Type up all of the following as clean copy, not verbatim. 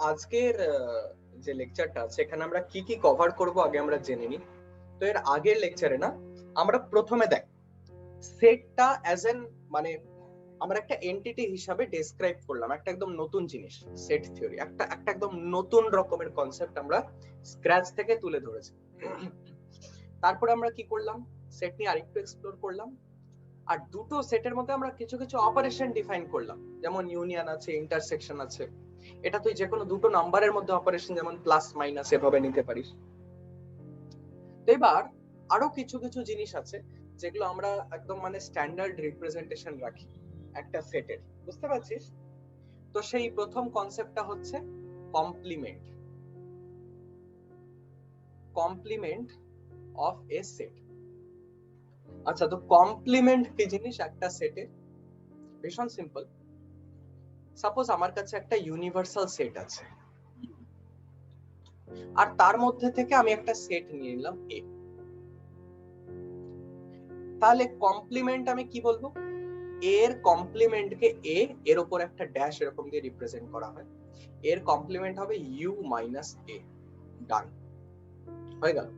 আজকের যে লেকচারটা আছে এখানে আমরা কি কি কভার করব আগে আমরা জেনে নিই। তো এর আগের লেকচারে না আমরা প্রথমে দেখ সেটটা অ্যাজ এন মানে আমরা একটা এন্টিটি হিসাবে ডেসক্রাইব করলাম, একটা একদম নতুন জিনিস সেট থিওরি, একটা একদম নতুন রকমের কনসেপ্ট আমরা স্ক্র্যাচ থেকে তুলে ধরেছি। তারপরে আমরা কি করলাম, সেট নিয়ে আরেকটু এক্সপ্লোর করলাম, আর দুটো সেটের মধ্যে আমরা কিছু কিছু অপারেশন ডিফাইন করলাম, যেমন ইউনিয়ন আছে, ইন্টারসেকশন আছে। এটা তুই যে কোনো দুটো নাম্বারের মধ্যে অপারেশন, যেমন প্লাস মাইনাস, এভাবে নিতে পারিস। তো এবার আরো কিছু কিছু জিনিস আছে যেগুলো আমরা একদম মানে স্ট্যান্ডার্ড রিপ্রেজেন্টেশন রাখি একটা সেটের, বুঝতে পারছিস? তো সেই প্রথম কনসেপ্টটা হচ্ছে complement, complement of a set. আচ্ছা, তো কমপ্লিমেন্ট কি জিনিস একটা সেটে? ভীষণ সিম্পল। সাপোজ আমার কাছে একটা ইউনিভার্সাল সেট আছে, আর তার মধ্যে থেকে আমি একটা সেট নিয়ে নিলাম এ। তাহলে কমপ্লিমেন্ট আমি কি বলবো? এর কমপ্লিমেন্ট কে এ এর উপর একটা ড্যাশ এরকম দিয়ে রিপ্রেজেন্ট করা হয়, এর কমপ্লিমেন্ট হবে ইউ মাইনাস এ। ডান হয়ে গেল।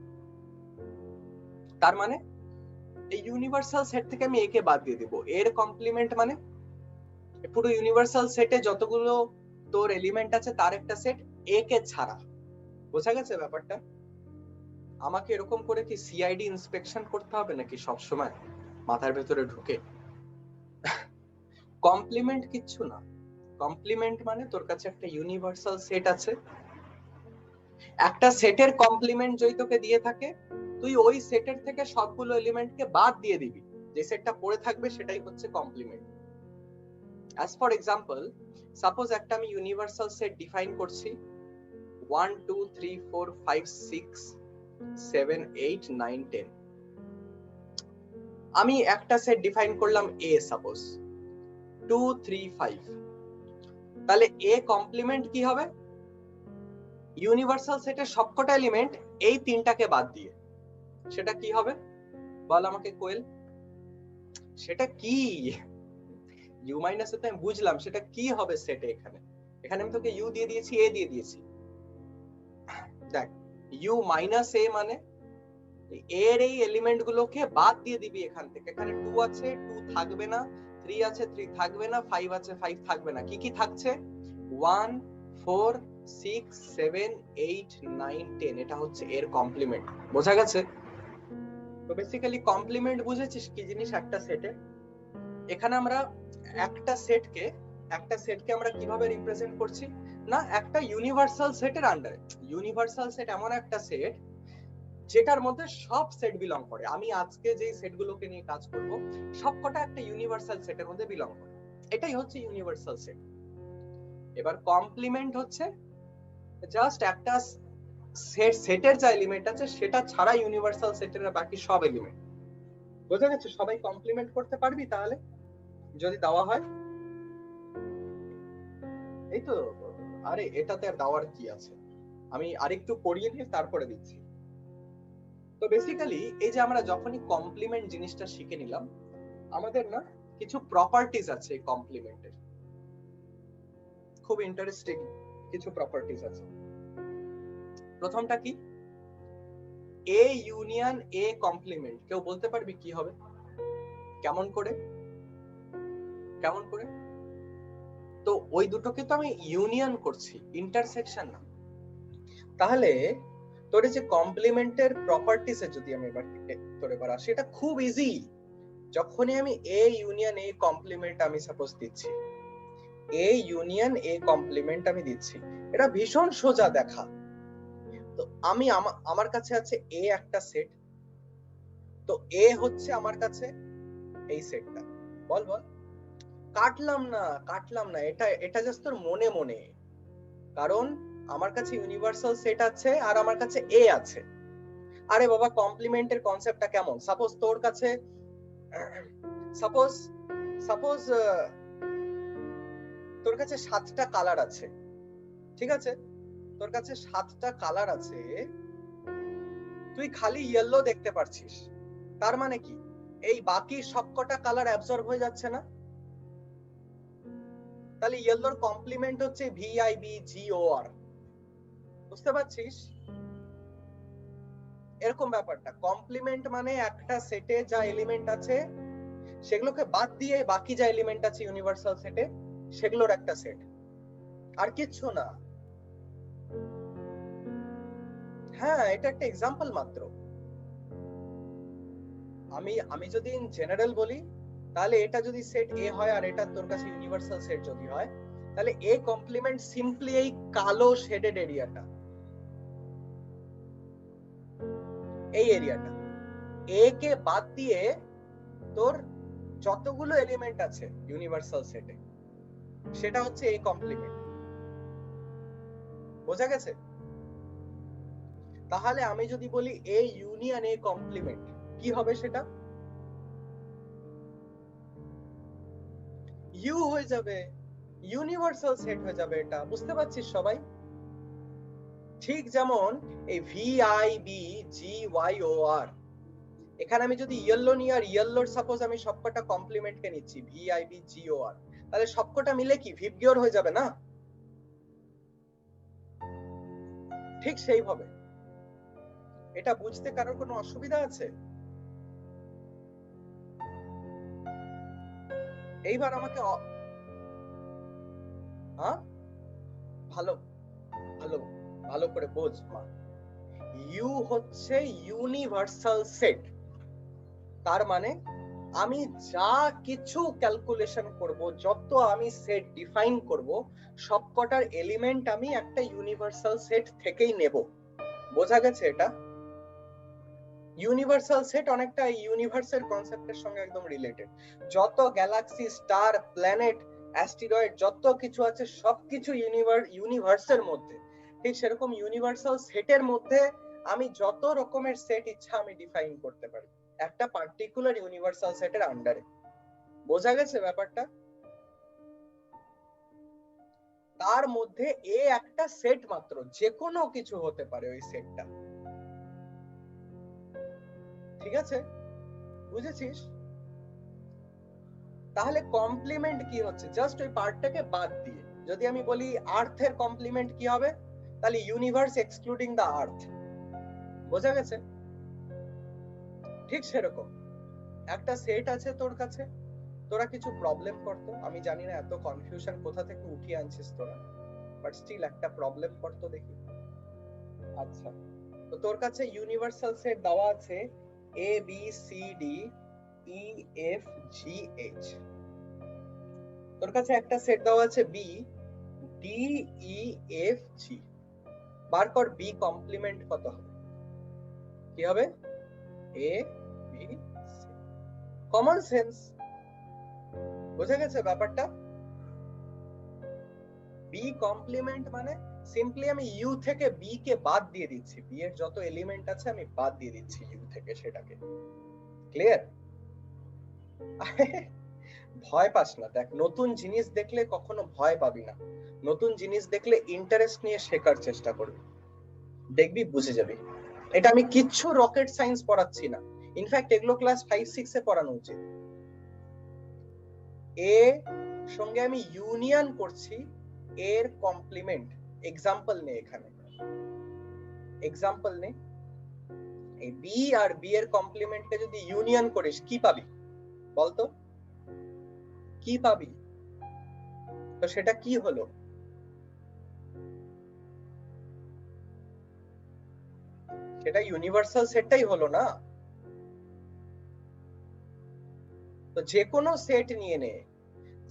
তার মানে এই ইউনিভার্সাল সেট থেকে আমি এ কে বাদ দিয়ে দিব, এর কমপ্লিমেন্ট মানে পুরো ইউনিভার্সাল সেটে যতগুলো তোর এলিমেন্ট আছে তার একটা সেট এ কে ছাড়া। বোঝা গেছে ব্যাপারটা? আমাকে এরকম করে কি সিআইডি ইন্সপেকশন করতে হবে নাকি সব সময় মাথার ভেতরে ঢুকে? কমপ্লিমেন্ট কিচ্ছু না। কমপ্লিমেন্ট মানে তোর কাছে একটা ইউনিভার্সাল সেট আছে, একটা সেটের কমপ্লিমেন্ট যদি তোকে দিয়ে থাকে, তুই ওই সেটের থেকে সবগুলো এলিমেন্টকে বাদ দিয়ে দিবি, যে সেটটা পড়ে থাকবে সেটাই হচ্ছে complement. As for example, suppose একটা আমি ইউনিভার্সাল সেট ডিফাইন করছি 1 2 3 4 5 6 7 8 9 10। আমি একটা সেট ডিফাইন করলাম এ, সাপোজ 2 3 5। তাহলে এ কমপ্লিমেন্ট কি হবে? ইউনিভার্সাল সেটের সবকটা এলিমেন্ট এই তিনটাকে বাদ দিয়ে। সেটা কি হবে বল আমাকে কোয়েল? সেটা কি? ইউ মাইনাস এ তো আমি বুঝলাম, সেটা কি হবে সেটে? এখানে এখানে আমি তোকে ইউ দিয়ে দিয়েছি, এ দিয়ে দিয়েছি। দেখ, ইউ মাইনাস এ মানে এর এই এলিমেন্ট গুলোকে বাদ দিয়ে দিবি এখান থেকে। এখানে 2 আছে, 2 থাকবে না, 3 আছে, 3 থাকবে না, 5 আছে, 5 থাকবে না। কি কি থাকছে? 1 4 6 7 8 9 10। এটা হচ্ছে এর কমপ্লিমেন্ট। বোঝা গেছে? তো বেসিক্যালি কমপ্লিমেন্ট বুঝেছিস কি জিনিস একটা সেটে? এখানে আমরা একটা সেটকে আমরা কিভাবে রিপ্রেজেন্ট করছি না, একটা ইউনিভার্সাল সেটের আন্ডারে। ইউনিভার্সাল সেট এমন একটা সেট যেটার মধ্যে সব সেট বিলং করে। আমি আজকে যে সেটগুলোকে নিয়ে কাজ করব সবকটা একটা ইউনিভার্সাল সেটের মধ্যে বিলং করে, এটাই হচ্ছে ইউনিভার্সাল সেট। এবার কমপ্লিমেন্ট হচ্ছে জাস্ট একটা সেটের যা এলিমেন্ট আছে সেটা ছাড়া ইউনিভার্সাল সেটের বাকি সব এলিমেন্ট। বোঝা গেছে? সবাই কমপ্লিমেন্ট করতে পারবি তাহলে যদি দেওয়া হয়? এই তো। আরে এটাতে আর দেওয়ার কি আছে, আমি আরেকটু পড়িয়ে নিয়ে তারপরে দিচ্ছি। তো বেসিক্যালি এই যে আমরা যখনই কমপ্লিমেন্ট জিনিসটা শিখে নিলাম, আমাদের না কিছু প্রপার্টিজ আছে কমপ্লিমেন্টের, খুব ইন্টারেস্টিং কিছু প্রপার্টিজ আছে। প্রথমটা কি? A union A complement. কেউ বলতে পারবি কি হবে? কেমন করে? কেমন করে? তো ওই দুটোকে তো আমি ইউনিয়ন করছি, ইন্টারসেকশন না। তাহলে তোর যে কমপ্লিমেন্টের প্রপার্টিস এ যদি আমি এবার আসি, এটা খুব ইজি। যখনই আমি এ ইউনিয়ন এ কমপ্লিমেন্ট আমি সাপোজ দিচ্ছি, এ ইউনিয়ন এ কমপ্লিমেন্ট আমি দিচ্ছি, এটা ভীষণ সোজা দেখা। তো আমি আমার কাছে আছে এ একটা সেট, তো এ হচ্ছে আমার কাছে এই সেটটা। বল বল। কাটলাম না, এটা জাস্ট তোর মনে মনে। কারণ আমার কাছে ইউনিভার্সাল সেট আছে আর আমার কাছে এ আছে। আরে বাবা, কমপ্লিমেন্টের কনসেপ্টটা কেমন? সাপোজ তোর কাছে সাপোজ সাপোজ তোর কাছে 7টা কালার আছে, ঠিক আছে? তোর কাছে 7টা কালার আছে, তুই খালি ইয়েলো দেখতে পারছিস। তার মানে কি এই বাকি সবকটা কালার অ্যাবজর্ব হয়ে যাচ্ছে না? তাহলে ইয়েলোর কমপ্লিমেন্ট হচ্ছে VIBGOR, বুঝতে পারছিস? এরকম ব্যাপারটা। কমপ্লিমেন্ট মানে একটা সেটে যা এলিমেন্ট আছে সেগুলোকে বাদ দিয়ে বাকি যা এলিমেন্ট আছে ইউনিভার্সাল সেটে সেগুলোর একটা সেট, আর কিচ্ছু না। হ্যাঁ, এটা একটা এক্সাম্পল মাত্র। আমি যদি ইন জেনারেল বলি, তাহলে এটা যদি সেট এ হয় আর এটা তোর কাছে ইউনিভার্সাল সেট যদি হয়, তাহলে এ কমপ্লিমেন্ট সিম্পলি এই কালো শেডেড এরিয়াটা, এই এরিয়াটা, এ কে বাদ দিয়ে তোর যতগুলো এলিমেন্ট আছে ইউনিভার্সাল সেটে সেটা হচ্ছে এ কমপ্লিমেন্ট। বোঝা গেছে? তাহলে আমি যদি বলি এ ইউনিয়ন এ কমপ্লিমেন্ট, কি হবে সেটা? ইউ হয়ে যাবে, ইউনিভার্সাল সেট হয়ে যাবে এটা। বুঝতে পারছিস সবাই? ঠিক যেমন এই VIBGYOR, এখানে আমি যদি ইয়েলো নিই আর ইয়েলোর সাপোজ আমি সবকটা কমপ্লিমেন্ট কে নিচ্ছি VIBGOR, তাহলে সবকটা মিলে কি ভিবগিওর হয়ে যাবে না? ঠিক সেইভাবে। এটা বুঝতে কারোর কোনো অসুবিধা আছে? এইবার আমাকে ভালো ভালো ভালো করে বোঝ মা। ইউ হচ্ছে ইউনিভার্সাল সেট, তার মানে আমি যা কিছু ক্যালকুলেশন করব, যত আমি সেট ডিফাইন করব, সবকটার এলিমেন্ট আমি একটা ইউনিভার্সাল সেট থেকেই নেব। বোঝা গেছে এটা? ইউনিভার্সাল সেট অনেকটা ইউনিভার্সের কনসেপ্টের সঙ্গে একদম রিলেটেড। যত গ্যালাক্সি, স্টার, প্ল্যানেট, অ্যাস্টেরয়েড যত কিছু আছে সবকিছু ইউনিভার্সের মধ্যে। ঠিক সেরকম ইউনিভার্সাল সেটের মধ্যে আমি যত রকমের সেট ইচ্ছা আমি ডিফাইন করতে পারি একটা পার্টিকুলার ইউনিভার্সাল সেটের আন্ডারে। বোঝা গেছে ব্যাপারটা? তার মধ্যে এ একটা সেট মাত্র, যে কোনো কিছু হতে পারে ওই সেটটা। ঠিক আছে? বুঝেছিস? তাহলে কমপ্লিমেন্ট কি হচ্ছে? জাস্ট ওই পার্টটাকে বাদ দিয়ে যদি আমি বলি আর্থের কমপ্লিমেন্ট কি হবে, তাহলে ইউনিভার্স এক্সক্লুডিং দ্য আর্থ। বোঝা গেছে? ঠিক সেরকম একটা সেট আছে তোর কাছে, তোরা কিছু প্রবলেম করতো, আমি জানি না এত কনফিউশন কোথা থেকে উঠিয়ে আনছিস তোরা, বাট স্টিল একটা প্রবলেম করতো দেখি। আচ্ছা, তো তোর কাছে ইউনিভার্সাল সেট দেওয়া আছে ABCDEFGH, তোর কাছে একটা সেট দেওয়া আছে BDEFG। বার কর বি কমপ্লিমেন্ট কত হবে? কি হবে? ABC। Common sense. বুঝে গেছে ব্যাপারটা? বি কমপ্লিমেন্ট মানে সিম্পলি আমি ইউ থেকে বি কে বাদ দিয়ে দিচ্ছি, বি এর যত এলিমেন্ট আছে আমি বাদ দিয়ে দিচ্ছি ইউ থেকে সেটাকে। ক্লিয়ার? ভয় পাস না, দেখ নতুন জিনিস দেখলে কখনো ভয় পাবি না, নতুন জিনিস দেখলে ইন্টারেস্ট নিয়ে শেখার চেষ্টা করবি, দেখবি বুঝে যাবি। এটা আমি কিচ্ছু রকেট সায়েন্স পড়াচ্ছি না, ইনফ্যাক্ট এগুলো ক্লাস 5-6 এ পড়ানো উচিত। এ সঙ্গে আমি ইউনিয়ন করছি এর কমপ্লিমেন্ট। এক্সাম্পল নে, এখানে এক্সাম্পল নে, এই বি আর বি এর কমপ্লিমেন্টকে যদি ইউনিয়ন করিস কি পাবি বলতো? কি পাবি? তো সেটা কি হলো? সেটা ইউনিভার্সাল সেটটাই হলো না? তো যে কোনো সেট নিয়ে নে,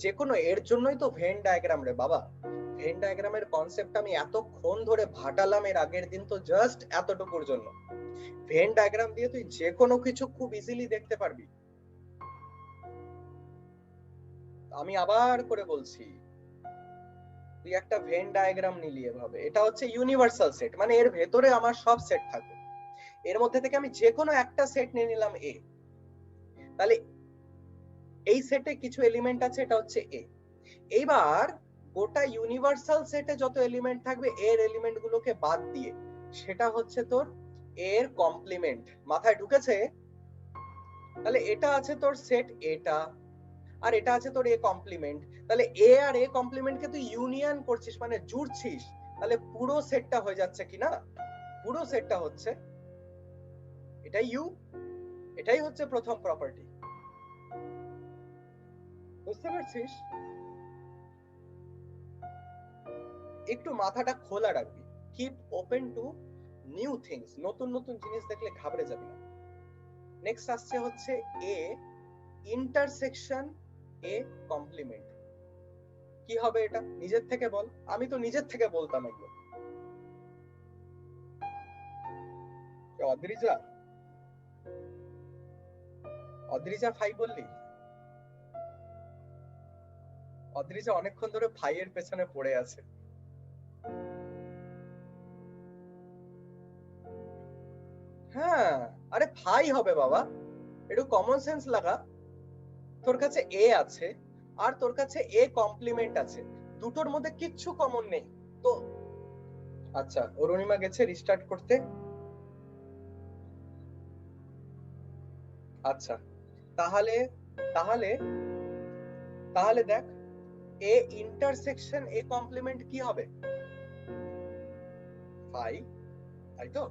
যে কোনো, এর জন্যই তো ভেন ডায়াগ্রাম রে বাবা। ভেন ডায়াগ্রামের কনসেপ্ট আমি এতক্ষণ ধরে ভাটালাম এর আগের দিন, তো জাস্ট এতটুকুর জন্য। ভেন ডায়াগ্রাম দিয়ে তুই যে কোনো কিছু খুব ইজিলি দেখতে পারবি। আমি আবার করে বলছি, তুই একটা ভেন ডায়াগ্রাম নিলি এভাবে, এটা হচ্ছে ইউনিভার্সাল সেট, মানে এর ভেতরে আমার সব সেট থাকবে, এর মধ্যে থেকে আমি যে কোনো একটা সেট নিয়ে নিলাম এ, তাহলে এই সেটে কিছু এলিমেন্ট আছে, এটা হচ্ছে এ। এইবার গোটা ইউনিভার্সাল সেটে যত এলিমেন্ট থাকবে এর এলিমেন্ট গুলোকে বাদ দিয়ে সেটা হচ্ছে তোর এর কমপ্লিমেন্ট। মাথায় ঢুকেছে? তাহলে এটা আছে তোর সেট এটা, আর এটা আছে তোর এ কমপ্লিমেন্ট, তাহলে এ আর এ কমপ্লিমেন্টকে তুই ইউনিয়ন করছিস মানে জুড়ছিস, তাহলে পুরো সেটটা হয়ে যাচ্ছে কি না, পুরো সেটটা হচ্ছে এটাই ইউ, এটাই হচ্ছে প্রথম প্রপার্টি। বুঝতে পারছিস? একটু মাথাটা খোলা রাখবি, keep open to new things, নতুন নতুন জিনিস দেখলে ঘাবড়ে যাবি না। নেক্সট আসছে হচ্ছে এ ইন্টারসেকশন এ কমপ্লিমেন্ট। কি হবে এটা নিজের থেকে বল, আমি তো নিজের থেকে বলতাম এগুলো। অদ্রিজা, অদ্রিজা ভাই বললি? অদ্রিজা অনেকক্ষণ ধরে ভাইয়ের পেছনে পড়ে আছে। হ্যাঁ, আরে ভাই হবে বাবা, একটু কমন সেন্স লাগা। তোর কাছে এ আছে আর তোর কাছে এ কমপ্লিমেন্ট আছে, দুটোর মধ্যে কিচ্ছু কমন নেই তো। আচ্ছা, অরুণিমা গেছে রিস্টার্ট করতে। আচ্ছা, তাহলে তাহলে তাহলে দেখ, এ ইন্টারসেকশন এ কমপ্লিমেন্ট কি হবে? ফাই, তাই তো?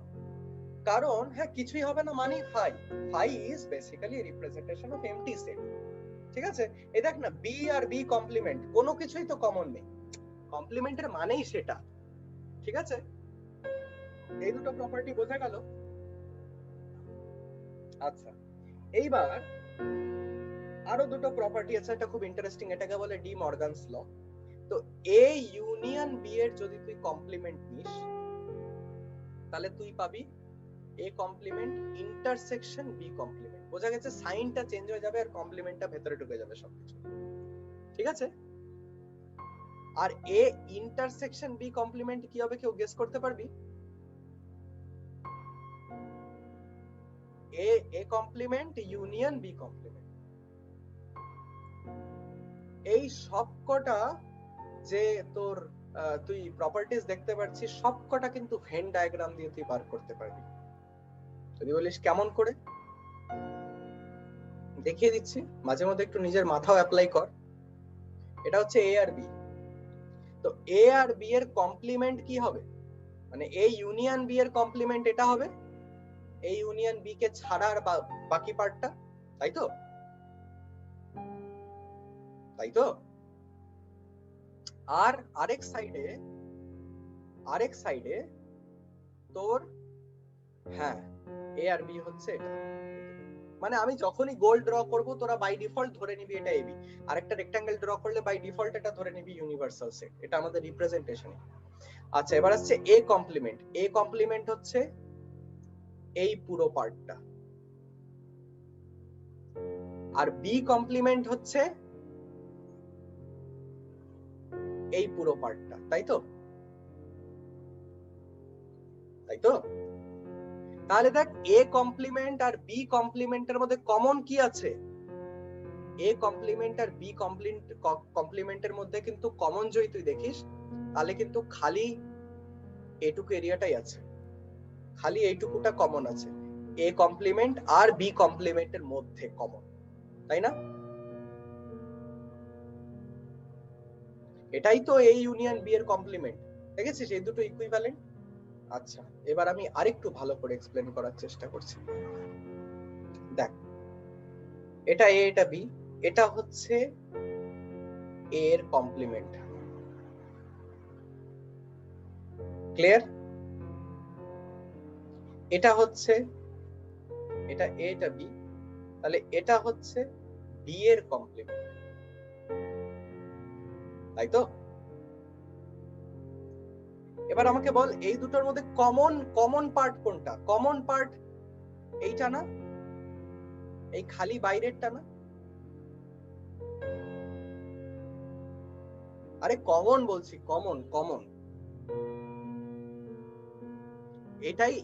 কারণ হ্যাঁ কিছুই হবে না মানে phi, phi is basically representation of empty set. ঠিক আছে, এই দেখ না, বি আর বি কমপ্লিমেন্ট, কোনো কিছুই তো কমন নেই, কমপ্লিমেন্টের মানেই সেটা। ঠিক আছে, এই দুটো প্রপার্টি বোঝা গেল। আচ্ছা, এইবার আরো দুটো প্রপার্টি আছে, এটা খুব ইন্টারেস্টিং, এটাকে বলে ডি মর্গানস ল। তো এ ইউনিয়ন বি এর যদি তুই কমপ্লিমেন্ট নিস, তাহলে তুই পাবি A complement intersection B complement. বোঝা গেছে, সাইনটা চেঞ্জ হয়ে যাবে আর কমপ্লিমেন্টটা ভেতরে ঢুকে যাবে সবকিছু। ঠিক আছে, আর এ ইন্টারসেকশন বি কমপ্লিমেন্ট কি হবে, কেউ গেস করতে পারবি? A complement union B complement. এই সবকটা যে তোর তুই প্রপার্টিজ দেখতে পাচ্ছিস, সবকটা কিন্তু ভেন ডায়াগ্রাম দিয়ে তুই বার করতে পারবি। যদি বলিস কেমন করে, দেখিয়ে দিচ্ছি, মাঝে মধ্যে একটু নিজের মাথাও অ্যাপ্লাই কর। এটা হচ্ছে এ আর বি, তো এ আর বি এর কমপ্লিমেন্ট কি হবে, মানে এ ইউনিয়ন বি এর কমপ্লিমেন্ট এটা হবে এ ইউনিয়ন বি কে ছাড়ার বাকি পার্টটা, তাই তো? তাই তো? আর আরেক সাইডে তোর, হ্যাঁ এ আর বি হচ্ছে এটা, মানে আমি যখনই গোল ড্র করব তোরা বাই ডিফল্ট ধরে নিবি এটা এবি, আর একটা রেক্টাঙ্গেল ড্র করলে বাই ডিফল্ট এটা ধরে নিবি ইউনিভার্সাল সেট, এটা আমাদের রিপ্রেজেন্টেশন। আচ্ছা, এবার আসছে এ কমপ্লিমেন্ট। এ কমপ্লিমেন্ট হচ্ছে এই পুরো পার্টটা, আর বি কমপ্লিমেন্ট হচ্ছে এই পুরো পার্টটা, তাই তো? তাই তো? তাহলে দেখ, এ কমপ্লিমেন্ট আর বি কমপ্লিমেন্টের মধ্যে কমন কি আছে? এ কমপ্লিমেন্ট আর বি কমপ্লিমেন্টের মধ্যে কিন্তু কমন যদি তুই দেখিস, তাহলে কিন্তু খালি এইটুকু এরিয়াটাই আছে, খালি এইটুকুটা কমন আছে, এ কমপ্লিমেন্ট আর বি কমপ্লিমেন্টের মধ্যে কমন, তাই না? এটাই তো এ ইউনিয়ন বি এর কমপ্লিমেন্ট, দেখেছিস এই দুটো ইকুইভ্যালেন্ট। আচ্ছা, এবার আমি আরেকটু ভালো করে এক্সপ্লেন করার চেষ্টা করছি। দেখ, এটা এ, এটা বি, এটা হচ্ছে এ এর কমপ্লিমেন্ট। ক্লিয়ার? এটা হচ্ছে, এটা এ, এটা বি, তাহলে এটা হচ্ছে বি এর কমপ্লিমেন্ট, তাই তো? এবার আমাকে বল, এই দুটোর মধ্যে কমন পার্ট কোনটা? কমন পার্ট এইটা না, এই খালি বাইরেরটা না? আরে কমন বলছি, কমন কমন,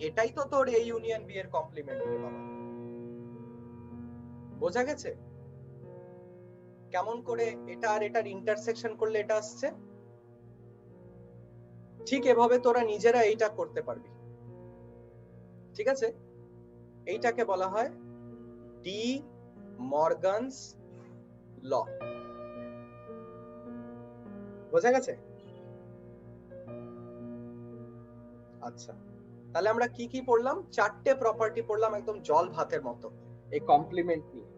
এটাই তো তোর এ ইউনিয়ন বি এর কমপ্লিমেন্ট রে বাবা। বোঝা গেছে কেমন করে এটা আর এটার ইন্টারসেকশন করলে এটা আসছে? ঠিক এভাবে তোরা নিজেরা এইটা করতে পারবি। ঠিক আছে, এইটাকে বলা হয় ডি মর্গানস ল। বোঝা গেছে? আচ্ছা, তাহলে আমরা কি কি পড়লাম? 4টে প্রপার্টি পড়লাম, একদম জল ভাতের মতো এই কমপ্লিমেন্ট নিয়ে।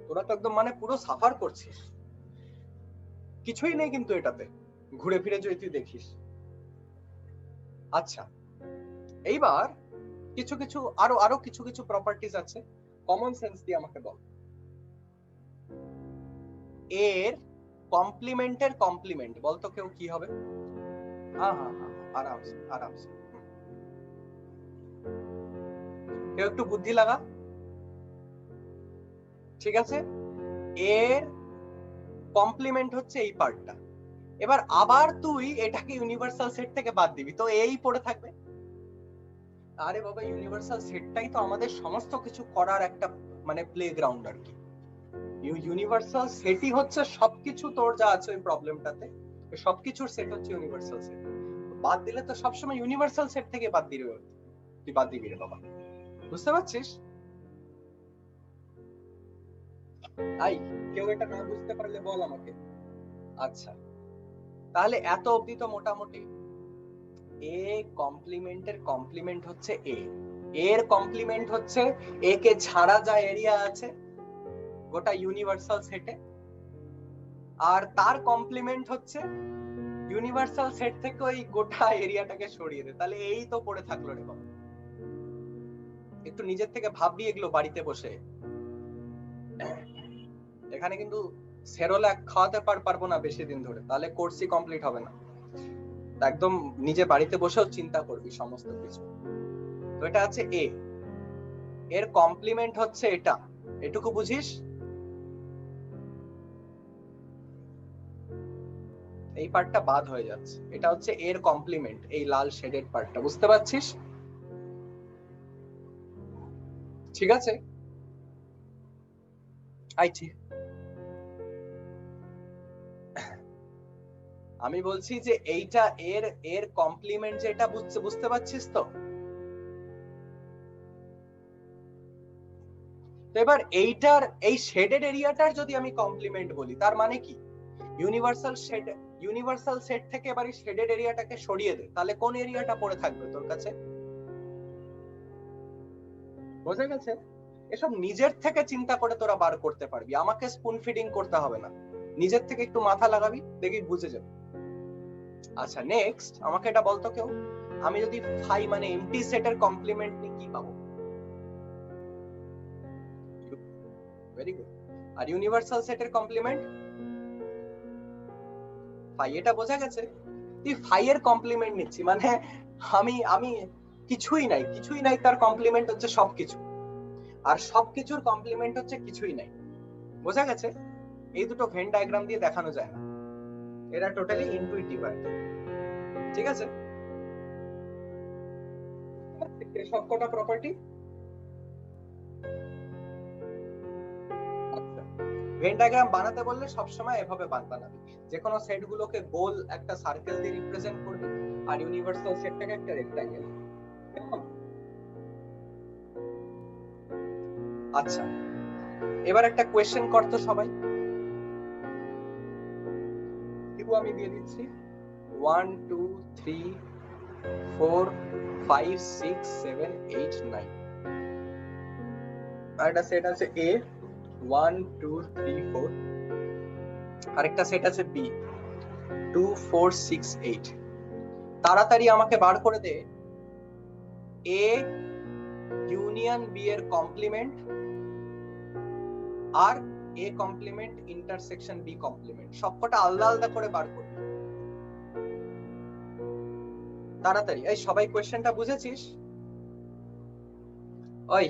তোরা তো একদম মানে পুরো সাফার করছিস, কিছুই নেই কিন্তু এটাতে ঘুরে ফিরে যদি তুই দেখিস। আচ্ছা, এইবার কিছু কিছু আরো কিছু কিছু প্রপার্টিজ আছে, কমন সেন্স দিয়ে আমাকে বল। এর কমপ্লিমেন্টের কমপ্লিমেন্ট বলতো কেউ কি হবে? হ্যাঁ হ্যাঁ হ্যাঁ, আরামসে আরামসে, কেউ একটু বুদ্ধি লাগা। ঠিক আছে, এর কমপ্লিমেন্ট হচ্ছে এই পার্টটা। এবার আবার তুই এটাকে ইউনিভার্সাল সেট থেকে বাদ দিবি, তো এই পড়ে থাকবে। আরে বাবা, ইউনিভার্সাল সেটটাই তো আমাদের সমস্ত কিছু করার একটা মানে প্লেগ্রাউন্ড আর কি। ইউনিভার্সাল সেটই হচ্ছে সবকিছু, তোর যা আছে ওই প্রবলেমটাতে সবকিছুর সেট হচ্ছে ইউনিভার্সাল সেট। বাদ দিলে তো সবসময় ইউনিভার্সাল সেট থেকে বাদ দিবি, তুই বাদ দিবি রে বাবা। বুঝতে পারছিস? আই, কেউ এটা না বুঝতে পারলে বল আমাকে। আচ্ছা, তাহলে এত অবধি তো মোটামুটি এ কমপ্লিমেন্টের কমপ্লিমেন্ট হচ্ছে এর কমপ্লিমেন্ট হচ্ছে এ কে ছাড়া যা এরিয়া আছে গোটা ইউনিভার্সাল সেটে, আর তার কমপ্লিমেন্ট হচ্ছে ইউনিভার্সাল সেট থেকে ওই গোটা এরিয়াটাকে সরিয়ে দে। তাহলে এই তো পড়ে থাকলো রে বাবা। একটু নিজের থেকে ভাববি এগুলো বাড়িতে বসে। এখানে কিন্তু সেরোল্যাক খাওয়াতে পারবো না বেশি দিন ধরে, তাহলে কোর্সই কমপ্লিট হবে না। একদম নিজে বাড়িতে বসেও চিন্তা করবি সমস্ত কিছু। তো এটা আছে এ, এর কমপ্লিমেন্ট হচ্ছে এটা, এটুকু বুঝিস? এই পার্টটা বাদ হয়ে যাচ্ছে, এটা হচ্ছে এর কমপ্লিমেন্ট, এই লাল শেডেড পার্টটা, বুঝতে পারছিস? ঠিক আছে, আইছি। আমি বলছি যে এইটা এর এর কমপ্লিমেন্ট যেটা বুঝতে পারছিস তো? এবার এইটার এই শেডেড এরিয়াটার যদি আমি কমপ্লিমেন্ট বলি, তার মানে কি? ইউনিভার্সাল সেট থেকে এবার এই শেডেড এরিয়াটাকে সরিয়ে দে, তাহলে কোন এরিয়াটা পড়ে থাকবে তোর কাছে? বোঝা গেছে? এসব নিজের থেকে চিন্তা করে তোরা বার করতে পারবি, আমাকে স্পুন ফিডিং করতে হবে না। নিজের থেকে একটু মাথা লাগাবি, দেখবি বুঝে যাবে। আচ্ছা, নেক্সট আমাকে এটা বলতো কেউ, আমি যদি ফাই মানে এমটি সেটের কমপ্লিমেন্ট নিয়ে কি পাবো? Very good. আর ইউনিভার্সাল সেটের কমপ্লিমেন্ট ফাই, এটা বোঝা গেছে? তুই ফাই এর কমপ্লিমেন্ট নিচ্ছি মানে আমি আমি কিছুই নাই তার কমপ্লিমেন্ট হচ্ছে সবকিছু, আর সবকিছুর কমপ্লিমেন্ট হচ্ছে কিছুই নাই। বোঝা গেছে? এই দুটো ভেন ডায়াগ্রাম দিয়ে দেখানো যায় না, এরা টোটালি ইনটুইটিভ আর কি। ঠিক আছে, সবকটা প্রপার্টি। আচ্ছা, ভেন ডায়াগ্রাম বানাতে বললে সবসময় এভাবে বানাবি, যে কোনো সেট গুলোকে গোল একটা সার্কেল দিয়ে রিপ্রেজেন্ট করবি, আর ইউনিভার্সাল সেটটাকে একটা রেক্ট্যাঙ্গেল। আচ্ছা, এবার একটা কোয়েশ্চেন করতো সবাই, আমি দিয়ে দিচ্ছি 1 2 3 4 5 6 7 8 9, আরেকটা সেট আছে A 1 2 3 4, আরেকটা সেট আছে B 2 4 6 8। তাড়াতাড়ি আমাকে বার করে দে A ইউনিয়ন B এর কমপ্লিমেন্ট আর A complement intersection B complement, সবকটা আলাদা আলাদা করে বার করবি তাড়াতাড়ি। এই সবাই কোশ্চেনটা বুঝেছিস? ওই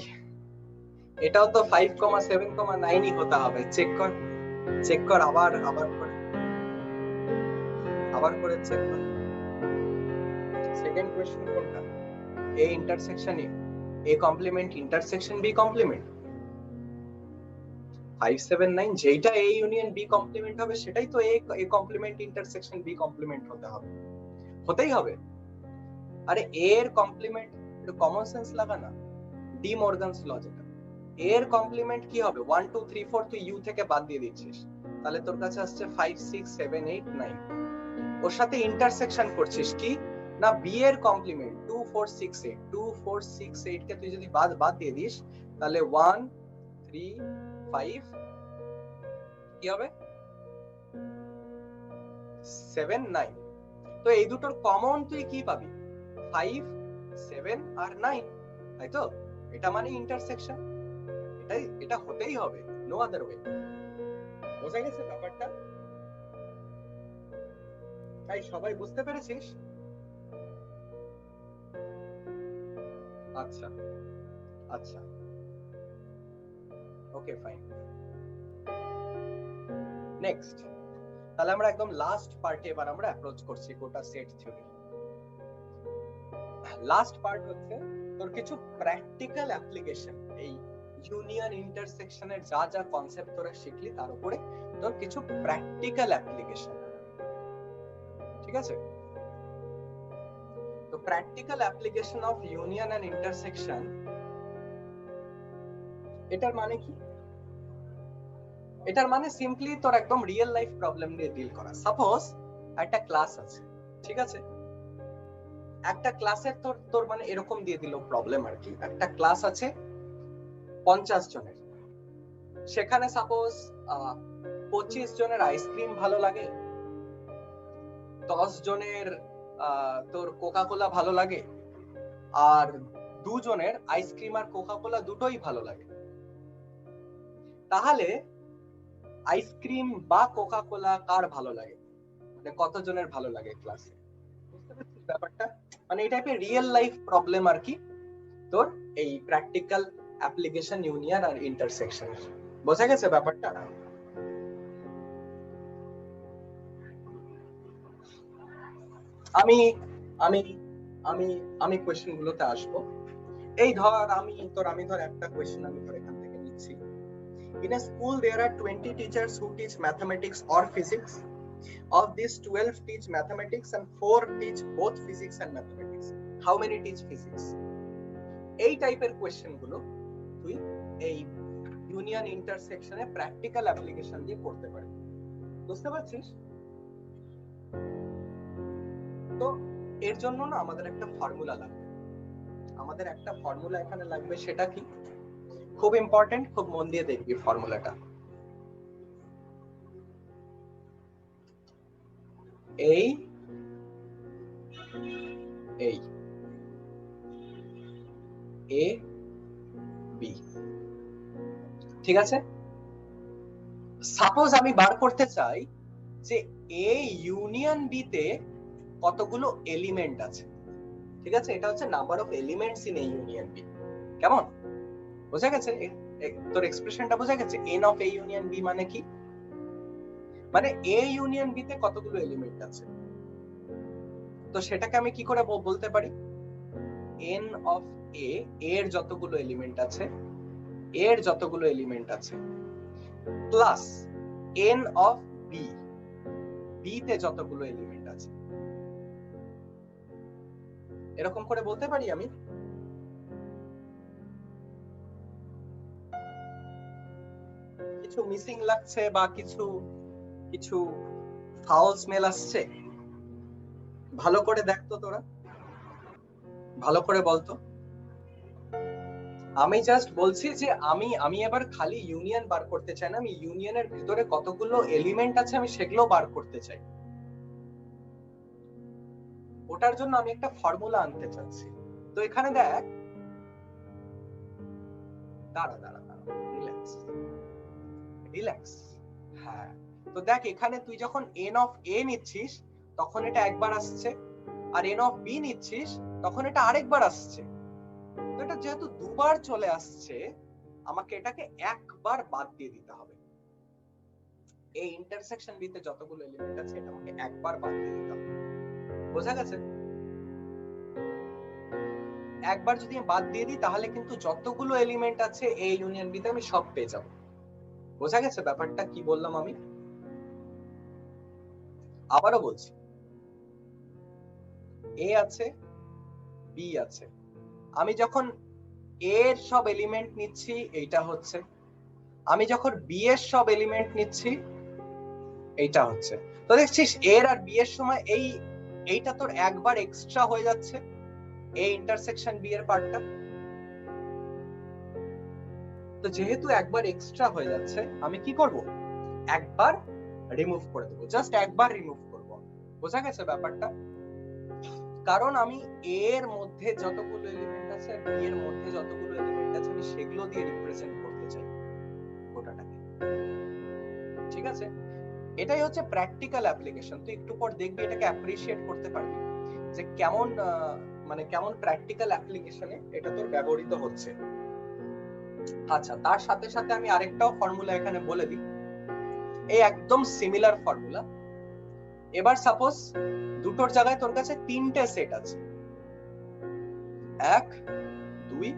এটাও তো 5,7,9ই হতে হবে, চেক কর আবার করে চেক কর। সেকেন্ড কোশ্চেন কোনটা? A intersection A complement intersection B complement 5 7 9, যেটা A ইউনিয়ন B কমপ্লিমেন্ট হবে সেটাই তো A complement intersection B complement হতেই হবে। আরে A এর কমপ্লিমেন্ট, একটু কমন সেন্স লাগা না, ডি মর্গানস ল যেটা, A এর কমপ্লিমেন্ট কি হবে? 1 2 3 4 তুই ইউ থেকে বাদ দিয়ে দিচ্ছিস, তাহলে তোর কাছে আসছে 5 6 7 8 9। ওর সাথে ইন্টারসেকশন করছিস কি না বি এর কমপ্লিমেন্ট 2 4 6 8। 2 4 6 8 কে তুই যদি বাদ দিয়ে দিস তাহলে 1 3 5 কি হবে 7 9। তো এই দুটোর কমন তুই কি পাবি 5 7 আর 9, তাই তো? এটা মানে ইন্টারসেকশন, এটা হতেই হবে, নো আদার ওয়ে। বোঝা গেছে ব্যাপারটা? তাই সবাই বুঝতে পেরেছিস? আচ্ছা আচ্ছা, ওকে ফাইন। নেক্সট, তাহলে আমরা একদম লাস্ট পার্টে এবার আমরা অ্যাপ্রোচ করছি গোটা সেট থিওরি। লাস্ট পার্ট হচ্ছে তোর কিছু প্র্যাকটিক্যাল অ্যাপ্লিকেশন, এই ইউনিয়ন ইন্টারসেকশনের যা যা কনসেপ্ট তোরা শিখলি তার উপরে তোর কিছু প্র্যাকটিক্যাল অ্যাপ্লিকেশন, ঠিক আছে? তো practical application of union and intersection, এটার মানে কি? এটার মানে সিম্পলি তোর একদম রিয়েল লাইফ প্রবলেম নিয়ে ডিল করা। সাপোজ একটা ক্লাস আছে, ঠিক আছে? একটা ক্লাসের তোর মানে এরকম দিয়ে দিল প্রবলেম আর কি। একটা ক্লাস আছে 50 জনের, সেখানে সাপোজ 25 জনের আইসক্রিম ভালো লাগে, 10 জনের তোর কোকা কোলা ভালো লাগে, আর 2 জনের আইসক্রিম আর কোকা কোলা দুটোই ভালো লাগে। তাহলে আইসক্রিম বা কোকা কোলা কার ভালো লাগে, মানে কতজনের ভালো লাগে ক্লাসে? বুঝতে পারছিস ব্যাপারটা? মানে এই টাইপের রিয়েল লাইফ প্রবলেম আর কি তোর এই প্র্যাকটিক্যাল অ্যাপ্লিকেশন ইউনিয়ন আর ইন্টারসেকশন। বোঝা গেছে ব্যাপারটা? আমি আমি আমি আমি কোশ্চেন গুলোতে আসবো। এই ধর আমি ধর একটা কোশ্চেন আমি ধর এখান থেকে নিচ্ছি। In a school there are 20 teachers who teach mathematics or physics. Of these 12 teach mathematics and 4 teach both physics and mathematics. How many teach physics? এই টাইপের কোশ্চেন গুলো তুই এই ইউনিয়ন ইন্টারসেকশনে প্র্যাকটিক্যাল অ্যাপ্লিকেশন দিয়ে করতে পারবি। বুঝতে পারছিস? তো এর জন্য না আমাদের একটা ফর্মুলা লাগবে। আমাদের একটা ফর্মুলা এখানে লাগবে, সেটা কি? খুব ইম্পর্টেন্ট, খুব মন দিয়ে দেখবি ফর্মুলাটা। এই এই এ বি, ঠিক আছে? সাপোজ আমি বার করতে চাই যে এ ইউনিয়ন বি তে কতগুলো এলিমেন্ট আছে, ঠিক আছে? এটা হচ্ছে number of elements in A union B. কেমন? বোঝা গেছে? তোর এক্সপ্রেশনটা বোঝা গেছে? N of A union B মানে কি? মানে এ ইউনিয়ন বি তে কতগুলো এলিমেন্ট আছে। তো সেটাকে আমি কি করে বলতে পারি? এন অফ এ, এর যতগুলো এলিমেন্ট আছে, এর যতগুলো এলিমেন্ট আছে plus n of B, B তে যতগুলো এলিমেন্ট আছে, এরকম করে বলতে পারি আমি। কিছু মিসিং লাগছে বা কিছু কিছু ফাউল স্মেল আসছে? ভালো করে দেখতো তোরা, ভালো করে বলতো। আমি জাস্ট বলছি যে আমি এবার খালি ইউনিয়ন বার করতে চাই না, আমি ইউনিয়নের ভিতরে কতগুলো এলিমেন্ট আছে আমি সেগুলো বার করতে চাই। ওটার জন্য আমি একটা ফর্মুলা আনতে চাচ্ছি। তো এখানে দেখ, দাঁড়া দাঁড়া দাঁড়া, রিল্যাক্স রিল্যাক্স। হ্যাঁ, তো দেখ এখানে তুই যখন এন অফ এ নিচ্ছিস তখন এটা একবার আসছে, আর এন অফ বি নিচ্ছিস তখন এটা আরেকবার আসছে। তো এটা যেহেতু দুবার চলে আসছে, আমাকে এটাকে একবার বাদ দিয়ে দিতে হবে। এই ইন্টারসেকশন বি তে যতগুলো এলিমেন্ট আছে এটা আমাকে একবার বাদ দিয়ে দিতে হবে। বোঝা গেছে? একবার যদি আমি বাদ দিয়ে দিই তাহলে কিন্তু যতগুলো এলিমেন্ট আছে এ ইউনিয়ন বি তে আমি সব পেয়ে যাব। বোঝা গেছে ব্যাপারটা কি বললাম আমি? আবারও বলছি, এ আছে, বি আছে, আমি যখন এ এর সব এলিমেন্ট নিচ্ছি এইটা হচ্ছে, আমি যখন বি এর সব এলিমেন্ট নিচ্ছি এইটা হচ্ছে। তো দেখছিস এর আর বি এর সময় এইটা তোর একবার এক্সট্রা হয়ে যাচ্ছে, এ ইন্টারসেকশন বি এর পার্টটা। তো যেহেতু একবার এক্সট্রা হয়ে যাচ্ছে, আমি কি করব, একবার রিমুভ করে দেবো, জাস্ট একবার রিমুভ করব। বোঝা গেছে ব্যাপারটা? কারণ আমি এর মধ্যে যতগুলো এলিমেন্ট আছে আর বি এর মধ্যে যতগুলো এলিমেন্ট আছে আমি সেগুলো দিয়ে রিপ্রেজেন্ট করতে চাই গোটাটাকে। ঠিক আছে, এটাই হচ্ছে প্র্যাকটিক্যাল অ্যাপ্লিকেশন। তুই একটু পর দেখবি, এটাকে অ্যাপ্রিশিয়েট করতে পারবি যে কেমন মানে কেমন প্র্যাকটিক্যাল অ্যাপ্লিকেশনে এটা তোর ব্যবহৃত হচ্ছে। আচ্ছা, তার সাথে সাথে আমি আরেকটাও ফর্মুলা এখানে বলে দিই, এই একদম সিমিলার ফর্মুলা। এবার সাপোজ দুটোর জায়গায় তোর কাছে তিনটে সেট আছে, 1 2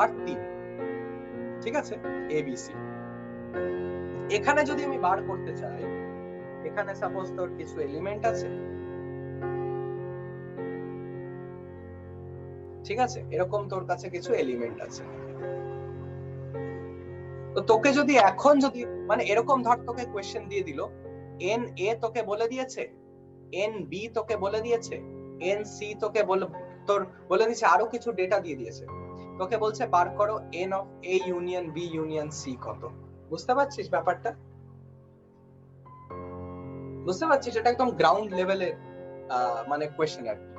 আর 3, ঠিক আছে, এবিসি। এখানে যদি আমি বার করতে চাই, এখানে সাপোজ তোর কিছু এলিমেন্ট আছে, ঠিক আছে, এরকম তোর কাছে কিছু এলিমেন্ট আছে। তো তোকে যদি এখন যদি মানে এরকম ধর তোকে কোয়েশ্চেন দিয়ে দিল, এন এ তোকে বলে দিয়েছে, এন বি তোকে বলে দিয়েছে, এন সি তোকে বলে দিয়েছে, আরো কিছু ডেটা দিয়ে দিয়েছে, তোকে বলছে বার করো n of A union B union C কত। বুঝতে পারছিস ব্যাপারটা? বুঝতে পারছিস? এটা একদম গ্রাউন্ড লেভেলের মানে কোয়েশ্চেন আর কি।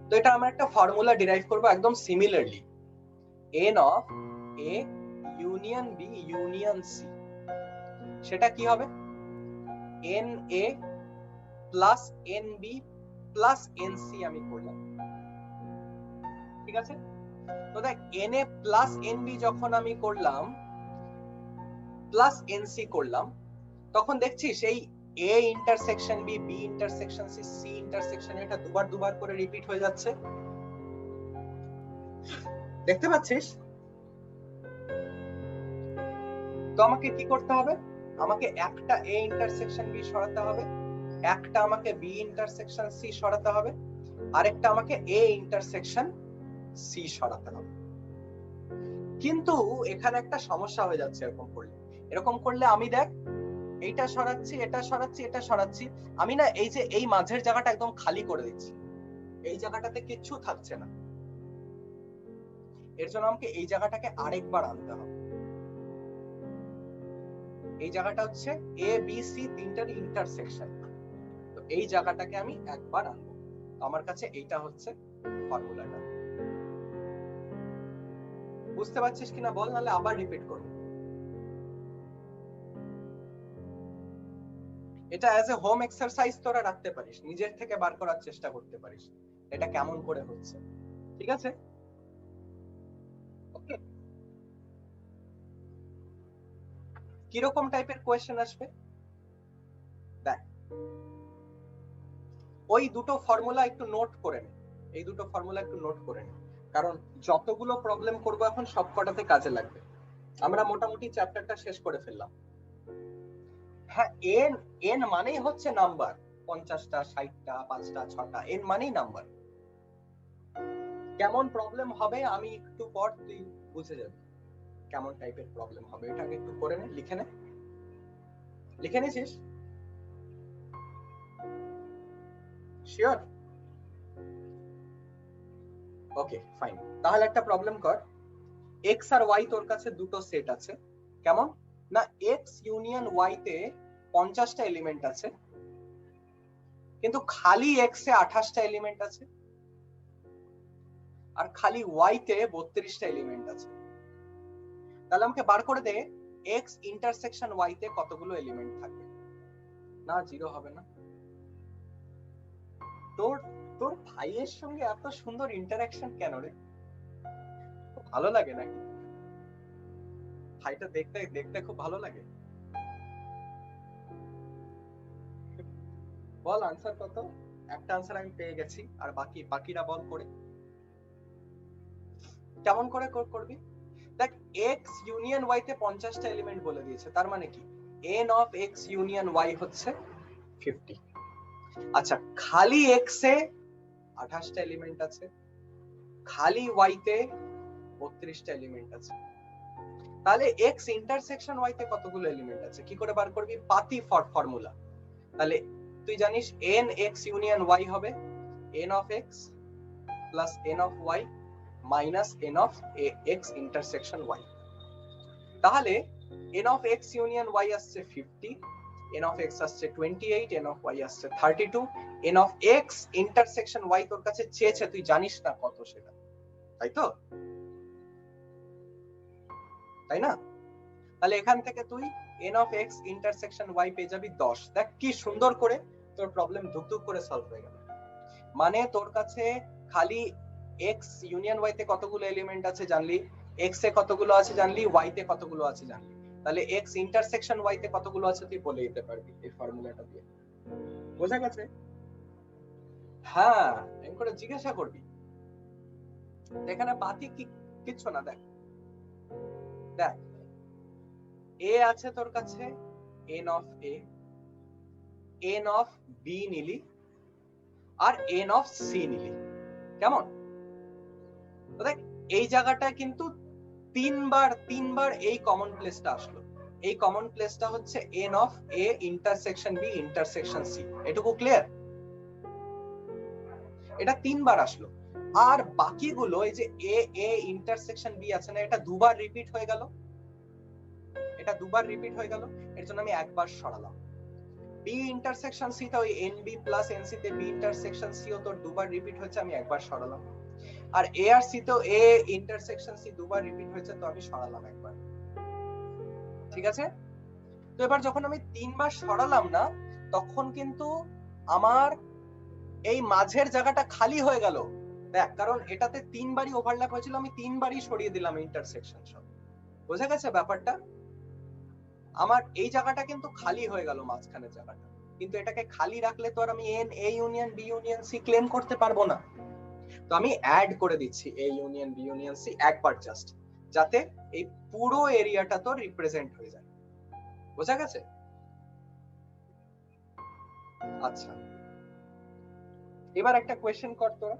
তো এটা আমরা একটা ফর্মুলা ডিরাইভ করব একদম similarly, n of A union B union C, সেটা কি হবে, n A plus n B plus n C আমি করলাম, ঠিক আছে। তো দেখ n A plus n B যখন আমি করলাম প্লাস এন সি করলাম, তখন দেখছিস এই A intersection B, B intersection C, C intersection, এটা দুবার দুবার করে রিপিট হয়ে যাচ্ছে, দেখতে পাচ্ছিস? তো আমাকে কি করতে হবে, আমাকে একটা এ ইন্টারসেকশন বি সরাতে হবে, একটা আমাকে বি ইন্টারসেকশন সি সরাতে হবে, আরেকটা আমাকে এ ইন্টারসেকশন সি সরাতে হবে। কিন্তু এখানে একটা সমস্যা হয়ে যাচ্ছে এরকম করলে আমি দেখ এইটা সরাচ্ছি, এটা সরাচ্ছি, এটা সরাচ্ছি, আমি না এই যে এই মাঝের জায়গাটা একদম খালি করে দিচ্ছি, এই জায়গাটাতে কিচ্ছু থাকছে না। এর জন্য আমাকে এই জায়গাটাকে আরেকবার আনতে হবে। এই জায়গাটা হচ্ছে এ বি সি তিনটার ইন্টারসেকশন, তো এই জায়গাটাকে আমি একবার আনবো। আমার কাছে এইটা হচ্ছে ফর্মুলাটা। বুঝতে পারছিস কিনা বল, নাহলে আবার রিপিট করব। এটা অ্যাজ এ হোম এক্সারসাইজ তোরা রাখতে পারিস, নিজের থেকে বার করার চেষ্টা করতে পারিস এটা কেমন করে হচ্ছে, ঠিক আছে? ওকে, কিরকম টাইপের কোয়েশ্চেন আসবে দেখ, ওই দুটো ফর্মুলা একটু নোট করে নে, এই দুটো ফর্মুলা একটু নোট করে নে, কারণ যতগুলো প্রবলেম করব এখন সব কটাতে কাজে লাগবে। আমরা মোটামুটি চ্যাপ্টারটা শেষ করে ফেললাম। হ্যাঁ, এন এন মানেই হচ্ছে নাম্বার, 50টা 60টা 5টা 6টা, এন মানেই নাম্বার। কেমন প্রবলেম হবে আমি একটু পর তুই বুঝে যাবি কেমন টাইপের প্রবলেম হবে। এটাকে একটু করে নে, লিখে নে, লিখে নিছিস? শিওর? ওকে ফাইন, তাহলে একটা প্রবলেম কর, এক্স আর ওয়াই তোর কাছে দুটো সেট আছে, কেমন না, এক্স ইউনিয়ন ওয়াই তে 50টা এলিমেন্ট আছে, কিন্তু খালি এক্স এ 28টা এলিমেন্ট আছে, আর খালি ওয়াই তে 32টা এলিমেন্ট আছে। তাহলে আমাকে বার করে দে এক্স ইন্টারসেকশন ওয়াই তে কতগুলো এলিমেন্ট থাকবে। না, জিরো হবে না। তোর তোর ভাইয়ের সঙ্গে এত সুন্দর ইন্টারঅ্যাকশন কেন রে? ভালো লাগে নাকি? ভাইটা দেখতে দেখতে খুব ভালো লাগে? বল আনসার কত? একটা আনসার আমি পেয়ে গেছি, আর বাকিরা বল করে কেমন করে করবি। দেখ এক্স ইউনিয়ন ওয়াই তে 50টা এলিমেন্ট বলে দিয়েছে, তার মানে কি n of x union y হচ্ছে 50। আচ্ছা, খালি এক্স এ 28টা এলিমেন্ট আছে, খালি ওয়াই তে 32টা এলিমেন্ট আছে, তাহলে এক্স ইন্টারসেকশন ওয়াই তে কতগুলো এলিমেন্ট আছে কি করে বার করবি? পাতি ফর্মুলা। তাহলে তুই জানিস n x ইউনিয়ন y হবে n of x plus n of y minus n of x intersection y। তাহলে n of x union y আসছে 50, n of x আসছে 28, n of y আসছে 32, n of x intersection y তোর কাছে চেয়েছে, তুই জানিস না কত সেটা, তাই তো? তাই না? তাহলে এখান থেকে তুই n of x intersection y পেয়ে যাবি 10। দেখ কি সুন্দর করে তোর প্রবলেম ধুকধুক করে সলভ হয়ে গেল। মানে তোর কাছে খালি x ইউনিয়ন y তে কতগুলো এলিমেন্ট আছে জানলি, x এ কতগুলো আছে জানলি, y তে কতগুলো আছে জানলি, তাহলে x ইন্টারসেকশন y তে কতগুলো আছে তুই বলে দিতে পারবি এই ফর্মুলাটা দিয়ে। বোঝা গেছে? হ্যাঁ, এম করে জিজ্ঞাসা করবি। এখানে বাকি কিচ্ছু না। দেখ দেখ a আছে তোর কাছে n of a, n of b নিলি আর n of c নিলি, কেমন? দেখ এই জায়গাটা কিন্তু তিনবার এই কমন প্লেসটা আসলো। এই কমন প্লেসটা হচ্ছে n of a intersection b intersection c। এটুকু ক্লিয়ার? এটা তিনবার আসলো। আর বাকিগুলো এই যে a ইন্টারসেকশন b আছে না, এটা দুবার রিপিট হয়ে গেল, এটা দুবার রিপিট হয়ে গেল, এর জন্য আমি একবার সরালাম। b ইন্টারসেকশন c টা ওই nb প্লাস nc তে b ইন্টারসেকশন c ও তোর দুবার রিপিট হয়েছে, আমি একবার সরালাম। আর a আর c তো a ইন্টারসেকশন c দুবার রিপিট হয়েছে, তো আমি সরালাম একবার। ঠিক আছে? তো এবার যখন আমি তিনবার সরালাম না, তখন কিন্তু আমার এই মাঝের জায়গাটা খালি হয়ে গেল। দেখ, কারণ এটাতে তিনবারই ওভারল্যাপ হয়েছিল, আমি তিনবারই সরিয়ে দিলাম ইন্টারসেকশন সব। বোঝা গেছে ব্যাপারটা? আমার এই জায়গাটা কিন্তু খালি হয়ে গেল, মাঝখানের জায়গাটা। কিন্তু এটাকে খালি রাখলে তো আর আমি n a union b union c claim করতে পারবো না। তো আমি অ্যাড করে দিচ্ছি a union b union c একবার, জাস্ট যাতে এই পুরো এরিয়াটা তো রিপ্রেজেন্ট হয়ে যায়। বোঝা গেছে? আচ্ছা, এবার একটা কোয়েশ্চেন কর তোরা।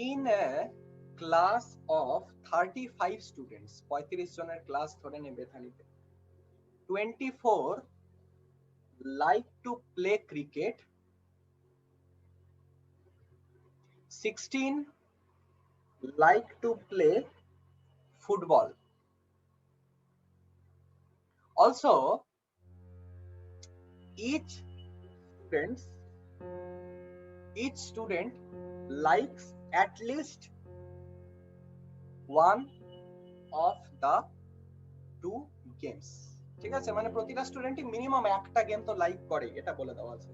In a class of 35 students, 35 জনের ক্লাস ধরে নে বেথানিতে, 24 like to play cricket, 16 like to play football. Also, each student likes at least one of the two games. ঠিক আছে? মানে প্রতিটা স্টুডেন্টই মিনিমাম একটা গেম তো লাইক করে, এটা বলে দেওয়া আছে।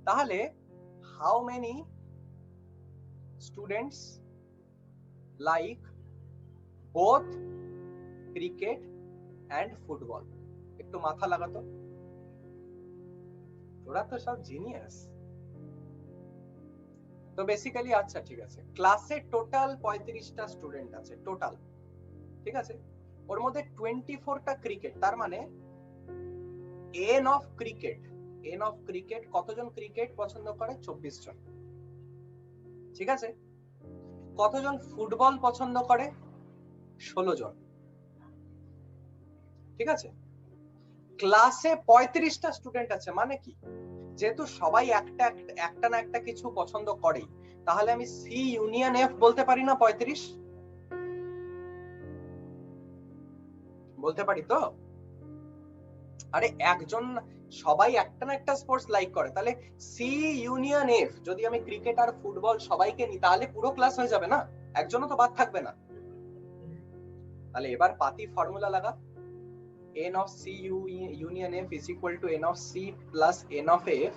তাহলে how many students like both cricket and football? একটু মাথা লাগাতো, তোরা তো সব জিনিয়াস। তো বেসিক্যালি আচ্ছা ঠিক আছে, ক্লাসে টোটাল 35টা স্টুডেন্ট আছে টোটাল, ঠিক আছে? ওর মধ্যে 24টা ক্রিকেট, তার মানে n অফ ক্রিকেট কতজন ক্রিকেট পছন্দ করে? 24 জন। ঠিক আছে? কতজন ফুটবল পছন্দ করে? 16 জন। ঠিক আছে? ক্লাসে 35টা স্টুডেন্ট আছে, মানে কি, যেহেতু সবাই একটা না একটা কিছু পছন্দ করে, তাহলে আমি সি ইউনিয়ন এফ বলতে পারি না 35? বলতে পারি তো? আরে একজন, সবাই একটা না একটা স্পোর্টস লাইক করে, তাহলে সি ইউনিয়ন এফ যদি আমি ক্রিকেট আর ফুটবল সবাইকে নিই, তাহলে পুরো ক্লাস হয়ে যাবে না, একজনও তো বাদ থাকবে না। তাহলে এবার পাতি ফর্মুলা লাগা, n of c union f is equal to n of c plus n of f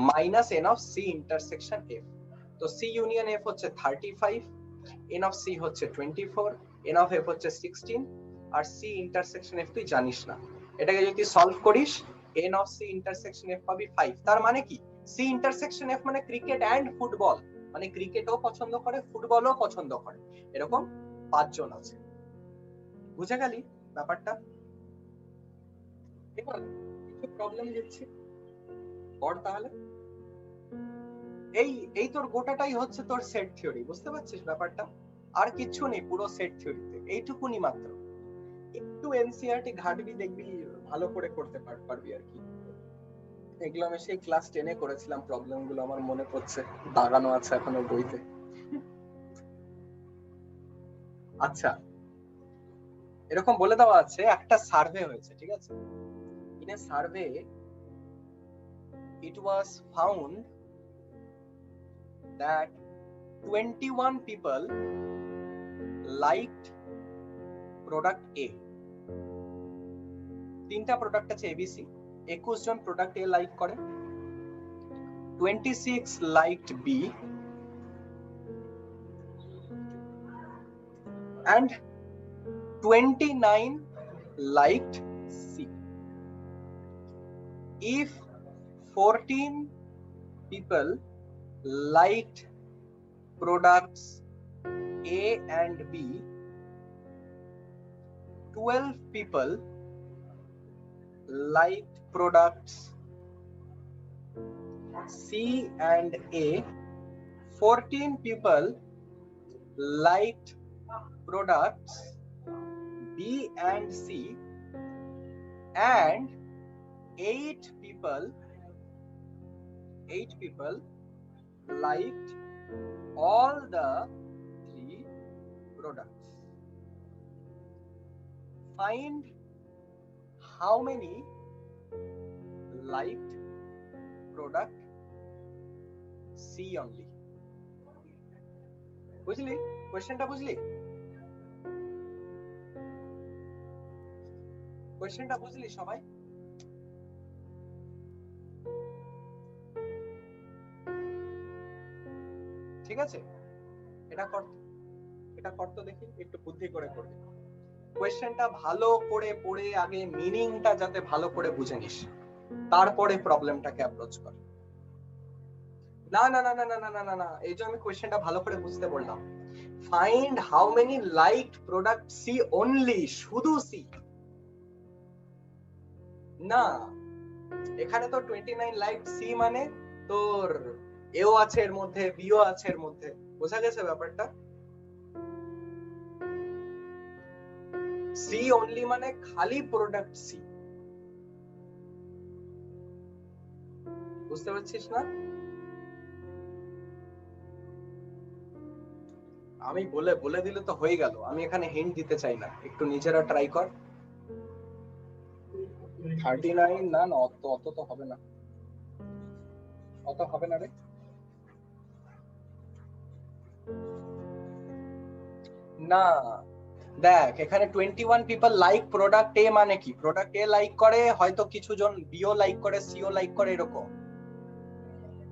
minus n of c intersection f। তো c union f হচ্ছে 35, n of c হচ্ছে 24, n of f হচ্ছে 16, আর c intersection f তুই জানিস না। এটাকে যদি solve করিস, n of c intersection f পাবি 5। তার মানে কি, c intersection f মানে ক্রিকেট এন্ড ফুটবল, মানে ক্রিকেটও পছন্দ করে ফুটবলও পছন্দ করে, এরকম 5 জন আছে। বুঝে গেলি ব্যাপারটা? এবার কিছু প্রবলেম দিচ্ছি, পড় তাহলে। এই তোর গোটাটাই হচ্ছে তোর সেট থিওরি, বুঝতে পারছিস ব্যাপারটা? আর কিছু নেই পুরো সেট থিওরিতে, এইটুকুনি মাত্র। একটু এনসিইআরটি ঘাটবি, দেখবি ভালো করে করতে পারবি আর কি। এগুলো আমি সেই ক্লাস 10-এ করেছিলাম, প্রবলেম গুলো আমার মনে পড়ছে, দাগানো আছে এখনো বইতে। আচ্ছা, এরকম বলে দেওয়া আছে, একটা সার্ভে হয়েছে, ঠিক আছে? In a survey it was found that 21 people liked product A. তিনটা প্রোডাক্ট আছে এবিসি, 21 জন প্রোডাক্ট এ লাইক করে, 26 liked B and 29 liked C. If 14 people liked products A and B, 12 people liked products C and A, 14 people liked products B and C, and 8 people liked all the 3 products. Find how many liked product C only. বুঝলি কোশ্চেনটা? বুঝলি কোশ্চেনটা? বুঝলি সবাই? ঠিক আছে, এটা করতো দেখি, একটু বুদ্ধি করে করবি। কোশ্চেনটা ভালো করে পড়ে আগে মিনিংটা যাতে ভালো করে বুঝে নিস, তারপরে প্রবলেমটাকে অ্যাপ্রোচ কর। না না না না না না না না, এই যে আমি কোশ্চেনটা ভালো করে বুঝতে বললাম, find how many liked product C only, শুধু সি না। এখানে তো 29 লাইকড সি মানে তোর এও আছে এর মধ্যে, বিও আছে এর মধ্যে, বোঝা গেছে ব্যাপারটা? সি অনলি মানে খালি প্রোডাক্ট সি, বুঝতে পারছিস না? আমি বলে দিলে তো হয়ে গেল, আমি এখানে হিন্ট দিতে চাই না, একটু নিজেরা ট্রাই কর। 39 না না, অত তো হবে না, অত হবে না রে। না দেখ, এখানে 21 পিপল লাইক প্রোডাক্ট এ মানে কি? প্রোডাক্ট এ লাইক করে, হয়তো কিছু জন বিও লাইক করে, সিও লাইক করে, এরকম।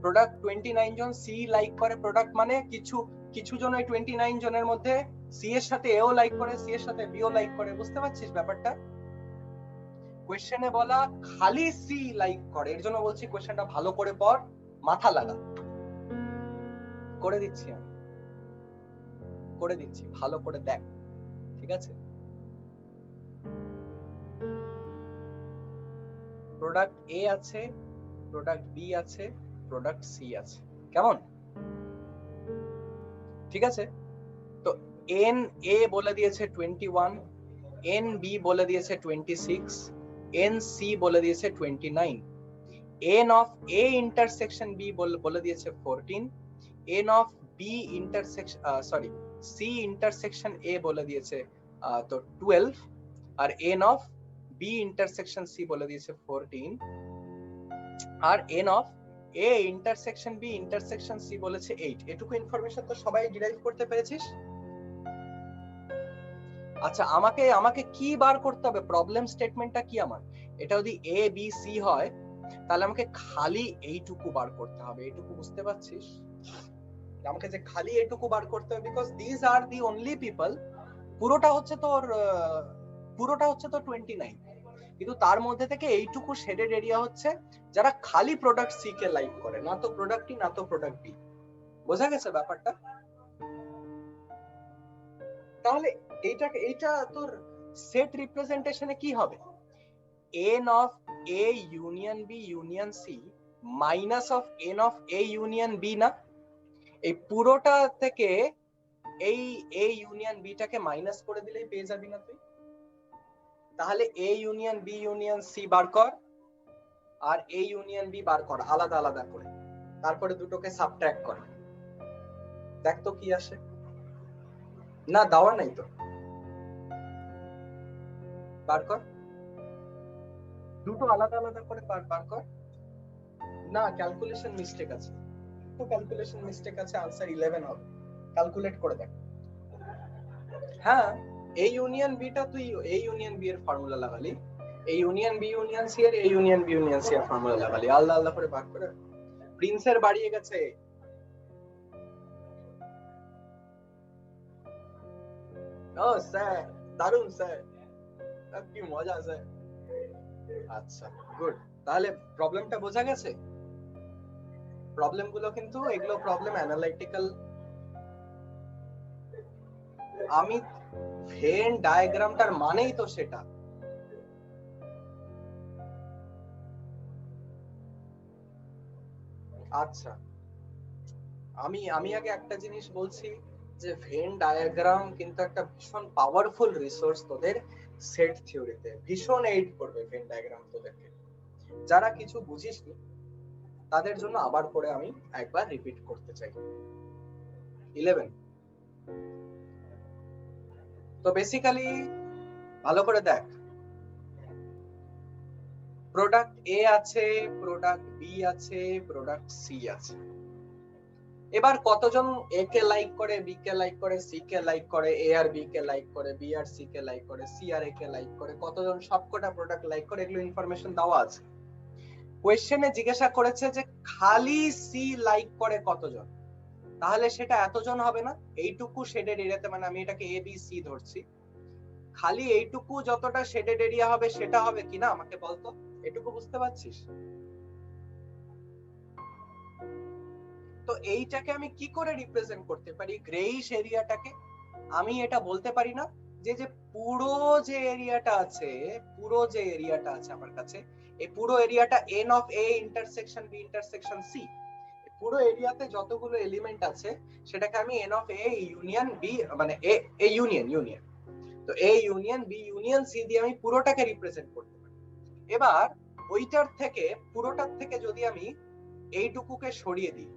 প্রোডাক্ট 29 জন সি লাইক করে, প্রোডাক্ট মানে কিছু জন ওই 29 জনের মধ্যে সি এর সাথে এও লাইক করে, সি এর সাথে বিও লাইক করে, বুঝতে পারছিস ব্যাপারটা? কোশ্চেনে বলা খালি সি লাইক করে, এর জন্য বলছি কোশ্চেনটা ভালো করে পড়, মাথা লাগা। করে দিচ্ছি আমি, করে দিচ্ছি, ভালো করে দেখ, ঠিক আছে? প্রোডাক্ট এ আছে, প্রোডাক্ট বি আছে, প্রোডাক্ট সি আছে, কেমন? ঠিক আছে, তো এন এ বলে দিয়েছে 21, এন বি বলে দিয়েছে 26, এন সি বলে দিয়েছে 29, n of A intersection B বলে দিয়েছে 14, n of B intersection C intersection A বলে দিয়েছে তো 12, আর n of B intersection C বলে দিয়েছে 14, আর n of A intersection B intersection C বলেছে 8। এটুকু ইনফরমেশন তো সবাই ডিরাইভ করতে পেরেছিস? আচ্ছা, আমাকে কি বার করতে হবে? প্রবলেম স্টেটমেন্টটা কি আমার? এটা যদি এ বি সি হয়, তাহলে আমাকে খালি এইটুকু বার করতে হবে, এইটুকু, বুঝতে পারছিস? আমাকে যে খালি এইটুকু বার করতে হবে, because this are the only people. পুরোটা হচ্ছে তোর 29, কিন্তু তার মধ্যে থেকে এইটুকু শেডেড এরিয়া হচ্ছে যারা খালি প্রোডাক্ট সি কে লাইক করে, না তো প্রোডাক্ট ই না তো প্রোডাক্ট বি। বোঝা গেছে ব্যাপারটা? তাহলে এইটা তোর সেট রিপ্রেজেন্টেশনে কি হবে? N of A union B union C minus of n of A union B না, এই পুরোটা থেকে এই এ ইউনিয়ন বিটাকে মাইনাস করে দিলেই পেয়ে যাবি না তুই। তাহলে A union B union C বার কর আর এ ইউনিয়ন বি বার কর আলাদা আলাদা করে, তারপরে দুটোকে সাবট্রাক্ট কর, দেখ তো কি আসে। না দেওয়া নাই তো, বার কর, দুটো আলাদা আলাদা করে বার কর। না ক্যালকুলেশন মিস্টেক আছে, তো ক্যালকুলেশন মিস্টেক আছে, আনসার 11 হবে, ক্যালকুলেট করে দেখ। হ্যাঁ এ ইউনিয়ন বিটা তুই এ ইউনিয়ন বি এর ফর্মুলা লাগালি, A union B union C এর A union B union C এর ফর্মুলা লাগালি, আলাদা আলাদা করে ভাগ করে। প্রিন্সের বাড়িয়ে গেছে। ও স্যার দারুন স্যার, কি মজা স্যার। আচ্ছা গুড, তাহলে প্রবলেমটা বোঝা গেছে। প্রবলেম গুলো কিন্তু এগুলো প্রবলেম অ্যানালাইটিক্যাল। আমি ভেন ডায়াগ্রামটার মানেই তো সেটা। আচ্ছা আমি আগে একটা জিনিস বলছি যে ভেন ডায়াগ্রাম কিন্তু একটা ভীষণ পাওয়ারফুল রিসোর্স তোদের সেট থিওরিতে, ভীষণ এইড করবে ভেন ডায়াগ্রাম তোদেরকে। যারা কিছু বুঝিসনি তাদের জন্য আবার করে আমি একবার রিপিট করতে চাই। 11 তো বেসিক্যালি ভালো করে দেখ, প্রোডাক্ট এ আছে, প্রোডাক্ট বি আছে, প্রোডাক্ট সি আছে। এবার কতজন এ কে লাইক করে, বি কে লাইক করে, সি কে লাইক করে, এ আর বি কে লাইক করে, বি আর সি কে লাইক করে, সি আর এ কে লাইক করে, কতজন সবকটা প্রোডাক্ট লাইক করে, এগুলো ইনফরমেশন দেওয়া আছে। কোয়েশ্চেনে জিজ্ঞাসা করেছে যে খালি সি লাইক করে কতজন, তাহলে সেটা এতজন হবে না, এইটুকু শেডেড এরিয়াতে, মানে আমি এটাকে এ বি সি ধরছি, খালি এইটুকু যতটা শেডেড এরিয়া হবে সেটা হবে কিনা আমাকে বলতো, এটুকু বুঝতে পারছিস? তো এইটাকে আমি কি করে রিপ্রেজেন্ট করতে পারি গ্রেইশ এরিয়াটাকে? আমি এটা বলতে পারি না যে যে পুরো যে এরিয়াটা আছে, পুরো যে এরিয়াটা আছে আমার কাছে, এই পুরো এরিয়াটা n of A intersection B intersection C, পুরো এরিয়াতে যতগুলো এলিমেন্ট আছে সেটাকে আমি n of A union B, মানে এ ইউনিয়ন, তো A union B union C দিয়ে আমি পুরোটাকে রিপ্রেজেন্ট করতে পারি। এবার ওইটার থেকে, পুরোটার থেকে যদি আমি এইটুকুকে সরিয়ে দিই,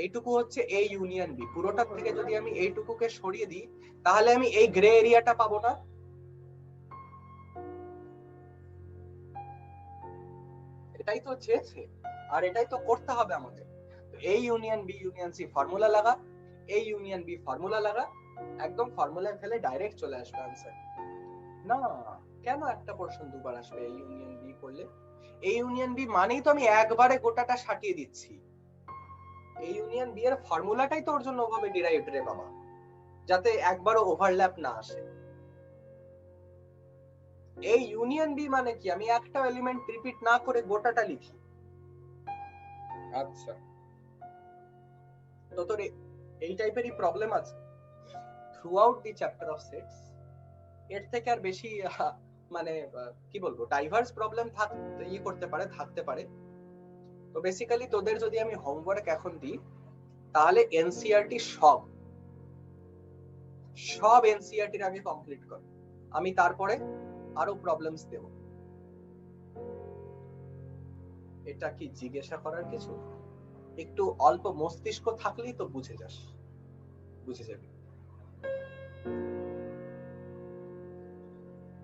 এইটুকু হচ্ছে এ ইউনিয়ন বি, পুরোটার থেকে যদি আমি এইটুকুকে সরিয়ে দিই তাহলে আমি এই গ্রে এরিয়াটা পাবো না? এটাই তো চেয়েছে আর এটাই তো করতে হবে আমাদের। A union B union C formula লাগা, এ ইউনিয়ন বি ফর্মুলা লাগা, একদম ফর্মুলায় ফেলে ডাইরেক্ট চলে আসবে আনসার। না কেন একটা পোরশন দুবার আসবে এ ইউনিয়ন বি করলে? এ ইউনিয়ন বি মানেই তো আমি একবারে গোটাটা সাটিয়ে দিচ্ছি। এ ইউনিয়ন বি এর ফর্মুলাটাই তো ওর জন্য ওভাবে ডিরাইভড রে বাবা, যাতে একবারও ওভারল্যাপ না আসে। এই ইউনিয়ন বি মানে কি, আমি একটা এলিমেন্ট রিপিট না করে গোটাটা লিখি। আচ্ছা তো তোর এই টাইপেরই প্রবলেম আছে through out the chapter of sets. এর থেকে আর বেশি মানে কি বলবো, ডাইভার্স প্রবলেম করতে পারে, থাকতে পারে। তো বেসিক্যালি তোদের যদি আমি হোমওয়ার্ক এখন দিই তাহলে এনসিইআরটি সব এনসিইআরটির আগে কমপ্লিট কর, আমি তারপরে আরো প্রবলেমস দেব। এটা কি জিজ্ঞাসা করার কিছু? একটু অল্প মস্তিষ্ক থাকলেই তো বুঝে যাবি।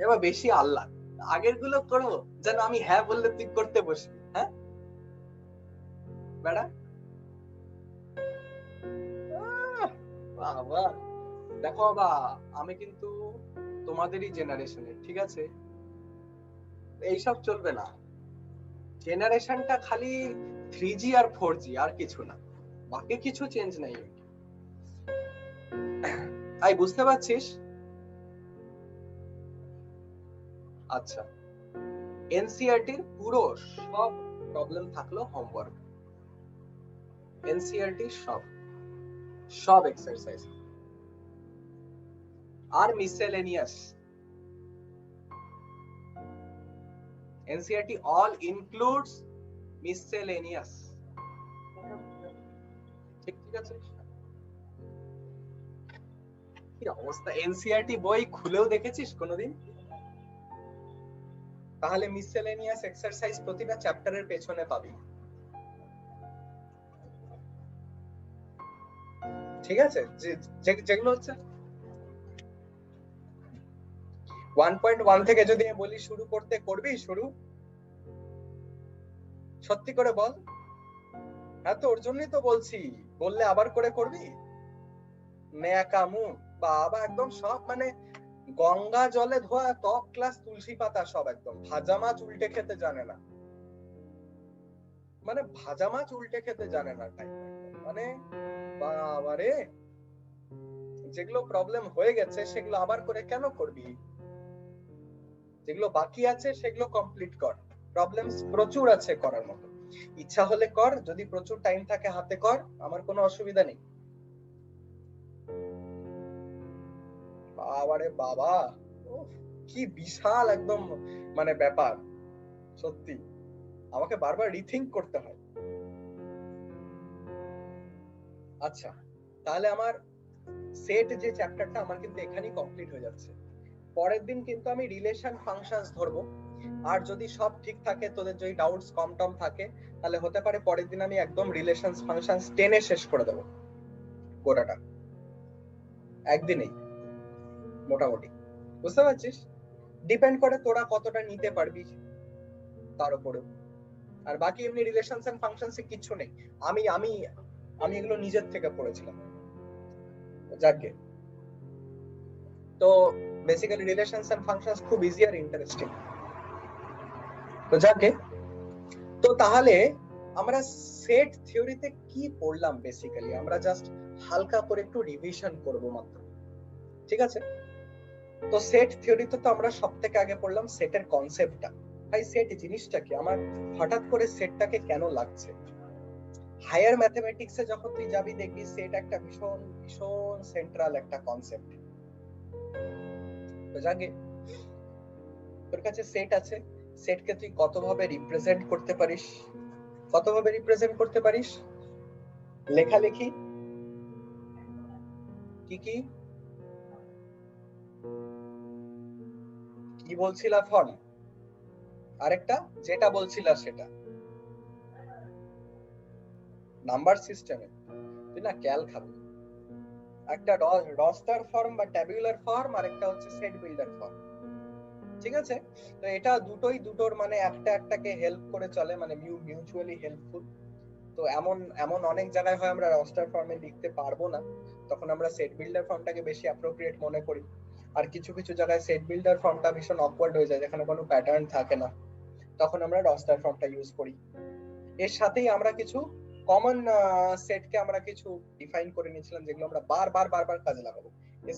এবার বেশি আল্লাহ আগের গুলো করবো যেন আমি হ্যাঁ বললে তুই করতে বসবি, হ্যাঁ বেড়া। বাবা দেখো বাবা, আমি কিন্তু তোমাদেরই জেনারেশনের, ঠিক আছে? এইসব চলবে না। জেনারেশনটা খালি 3G আর 4G, আর কিছু না, বাকি কিছু চেঞ্জ নাই। তাই বুঝতে পারছিস? আচ্ছা এনসিইআরটির পুরো সব প্রবলেম থাকলো হোমওয়ার্ক, এনসিইআরটি সব এক্সারসাইজ আর miscellaneous. NCERT all includes miscellaneous. ঠিক ঠিক আছে। কি অবস্থা, এনসিইআরটি বই খুলেও দেখেছিস কোনোদিন? তাহলে মিসসেলেনিয়াস এক্সারসাইজ প্রতিটা চ্যাপ্টারের পেছনে পাবি, ঠিক আছে? যেগুলো হচ্ছে 1.1 থেকে যদি আমি বলি শুরু করতে, করবি শুরু? সত্যি করে বল। হ্যাঁ তো ওর জন্যই তো বলছি, বললে আবার করে করবি? ন্যাকামু বাবা, একদম সব মানে গঙ্গা জলে ধোয়া টপ ক্লাস তুলসী পাতা, সব একদম। ভাজা মাছ উল্টে খেতে জানে না, মানে ভাজা মাছ উল্টে খেতে জানে না টাইপ, মানে বাবারে। যেগুলো প্রবলেম হয়ে গেছে সেগুলো আবার করে কেন করবি? যেগুলো বাকি আছে সেগুলো কমপ্লিট কর। প্রবলেমস প্রচুর আছে করার মতো, ইচ্ছা হলে কর, যদি প্রচুর টাইম থাকে হাতে কর, আমার কোনো অসুবিধা নেই। বাবারে বাবা, কি বিশাল একদম মানে ব্যাপার, সত্যি আমাকে বারবার রিথিঙ্ক করতে হয়। আচ্ছা, তাহলে আমার সেট যে চ্যাপ্টারটা আমার কিন্তু এখানেই কমপ্লিট হয়ে যাচ্ছে। পরের দিন কিন্তু আমি রিলেশন ফাংশনস ধরবো, আর যদি সব ঠিক থাকে, তোদের যদি ডাউটস কম টম থাকে, তাহলে হতে পারে পরের দিন আমি একদম রিলেশনস ফাংশনস 10 এ শেষ করে দেবো গোটাটা একদিনেই মোটামুটি। বুঝতে পারছিস? ডিপেন্ড করে তোরা কতটা নিতে পারবি তার উপরে। আর বাকি এমনি রিলেশনস এন্ড ফাংশনস এ কিছু নেই, আমি আমি আমি এগুলো নিজের থেকে পড়েছিলাম। যাকে তো বেসিক্যালি রিলেশনস এন্ড ফাংশনস খুব ইজি আর ইন্টারেস্টিং। তো যাকে, তো তাহলে আমরা সেট থিওরিতে কি পড়লাম? বেসিক্যালি আমরা জাস্ট হালকা করে একটু রিভিশন করব মাত্র, ঠিক আছে? তো সেট থিওরিতে তো আমরা সবথেকে আগে পড়লাম সেটের কনসেপ্টটা। ভাই সেট জিনিসটা কি, আমার হঠাৎ করে সেটটাকে কেন লাগছে? হায়ার ম্যাথমেটিক্সে যখন তুই যাবি দেখবি সেট একটা ভীষণ ভীষণ সেন্ট্রাল একটা কনসেপ্ট। তো যাকে তোর কাছে সেট আছে, সেটকে তুই কতভাবে রিপ্রেজেন্ট করতে পারিস? কতভাবে রিপ্রেজেন্ট করতে পারিস? লেখালেখি কি কি কি বলছিলা? ফর্ম, আরেকটা যেটা বলছিলা সেটা নাম্বার সিস্টেমে। তুই না ক্যাল খাবি। একটা রস্টার ফর্ম বা ট্যাবুলার ফর্ম, আর একটা হচ্ছে সেট বিল্ডার ফর্ম, ঠিক আছে? তো এটা দুটোই দুটোর মানে একটা একটাকে হেল্প করে চলে, মানে মিউচুয়ালি হেল্পফুল। তো এমন এমন অনেক জায়গায় হয় আমরা রস্টার ফর্মে লিখতে পারবো না, তখন আমরা সেট বিল্ডার ফর্মটাকে বেশি অ্যাপ্রোপ্রিয়েট মনে করি। আর কিছু কিছু জায়গায় সেট বিল্ডার ফর্মটা ভীষণ অকওয়ার্ড হয়ে যায়, যেখানে কোনো প্যাটার্ন থাকে না, তখন আমরা রস্টার ফর্মটা ইউজ করি। এর সাথেই আমরা কিছু কমন সেটকে আমরা কিছু ডিফাইন করে নিয়েছিলাম, যেগুলো আমরা বারবার বারবার কাজে লাগাবো।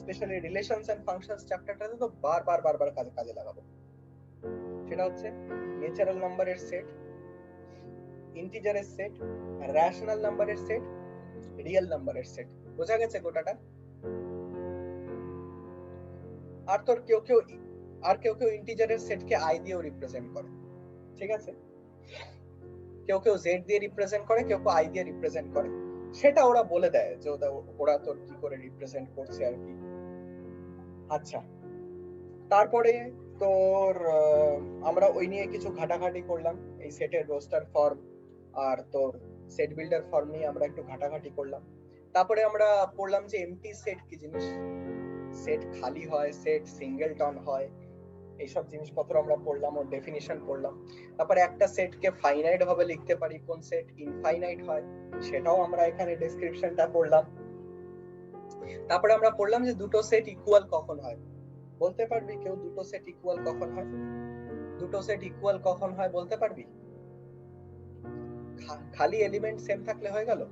স্পেশালি রিলেশনস এন্ড ফাংশনস চ্যাপ্টারটাতে তো বারবার বারবার কাজে লাগাবো। সেটা হচ্ছে ন্যাচারাল নাম্বারের সেট, ইন্টিজারের সেট, রেশনাল নাম্বারের সেট, রিয়েল নাম্বারের সেট। বোঝা গেছে গোটাটা? আর তোর কেউ কেউ ইন্টিজারের সেটকে আই দিয়েও রিপ্রেজেন্ট করে, ঠিক আছে? কেউ কেউ জেড দিয়ে রিপ্রেজেন্ট করে, কেউ কেউ আই দিয়ে রিপ্রেজেন্ট করে, সেটা ওরা বলে দেয় যে ওরা তোর কি করে রিপ্রেজেন্ট করছে আর কি। আচ্ছা, তারপরে তোর আমরা ওই নিয়ে কিছু ঘাটাঘাটি করলাম, এই সেটের রোস্টার ফর্ম আর তোর সেট বিল্ডার ফর্ম নিয়ে আমরা একটু ঘাটাঘাটি করলাম। তারপরে আমরা পড়লাম যে এমটি সেট কি জিনিস, সেট খালি হয়, সেট সিঙ্গেলটন হয়, এইসব জিনিসপত্র আমরা পড়লাম, ওর ডেফিনিশন পড়লাম। তারপরে একটা সেটকে ফাইনাইট ভাবে লিখতে পারি, কোন সেট ইনফাইনাইট হয় সেটাও আমরা এখানে ডেসক্রিপশনটা পড়লাম। তারপরে আমরা পড়লাম যে দুটো সেট ইকুয়াল কখন হয়। বলতে পারবি কেউ দুটো সেট ইকুয়াল কখন হয়? দুটো সেট ইকুয়াল কখন হয় বলতে পারবি? খালি এলিমেন্ট সেম থাকলে হয়ে গেল।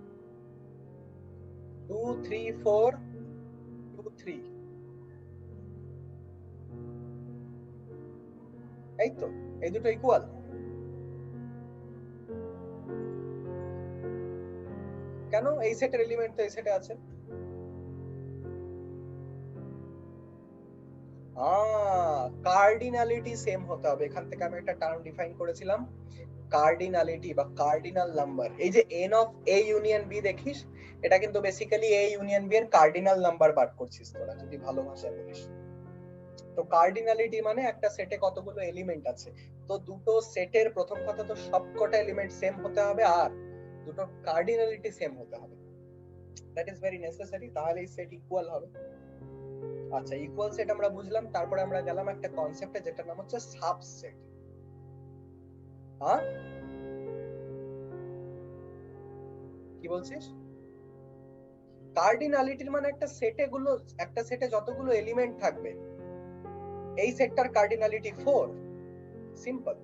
2 3 4 2 3, এই তো, এই দুটো ইকুয়াল। কেন? এই সেটের এলিমেন্ট তো এই সেটে আছে। কার্ডিনালিটি সেম হতে হবে, এখান থেকে আমি একটা টার্ম ডিফাইন করেছিলাম, কার্ডিনালিটি বা কার্ডিনাল নাম্বার, এই যে n of a union b দেখিস, এটা কিন্তু বেসিক্যালি a ইউনিয়ন b এর কার্ডিনাল নাম্বার বার করছিস তোরা যদি ভালো ভাষায় বলিস। তো কার্ডিনালিটি মানে একটা সেটে কতগুলো এলিমেন্ট আছে, তো দুটো সেটের প্রথম কথা তো সবকটা এলিমেন্ট সেম হতে হবে আর দুটো কার্ডিনালিটি সেম হতে হবে, দ্যাট ইজ ভেরি নেসেসারি, তাহলে এই সেট ইকুয়াল হবে। আচ্ছা, ইকুয়াল সেট আমরা বুঝলাম, তারপরে আমরা গেলাম একটা কনসেপ্টে যেটার নাম হচ্ছে সাবসেট। হ্যাঁ কি বলছিস? কার্ডিনালিটির মানে একটা সেটে যতগুলো এলিমেন্ট থাকবে এই সেটটার কার্ডিনালিটি 4, সিম্পল,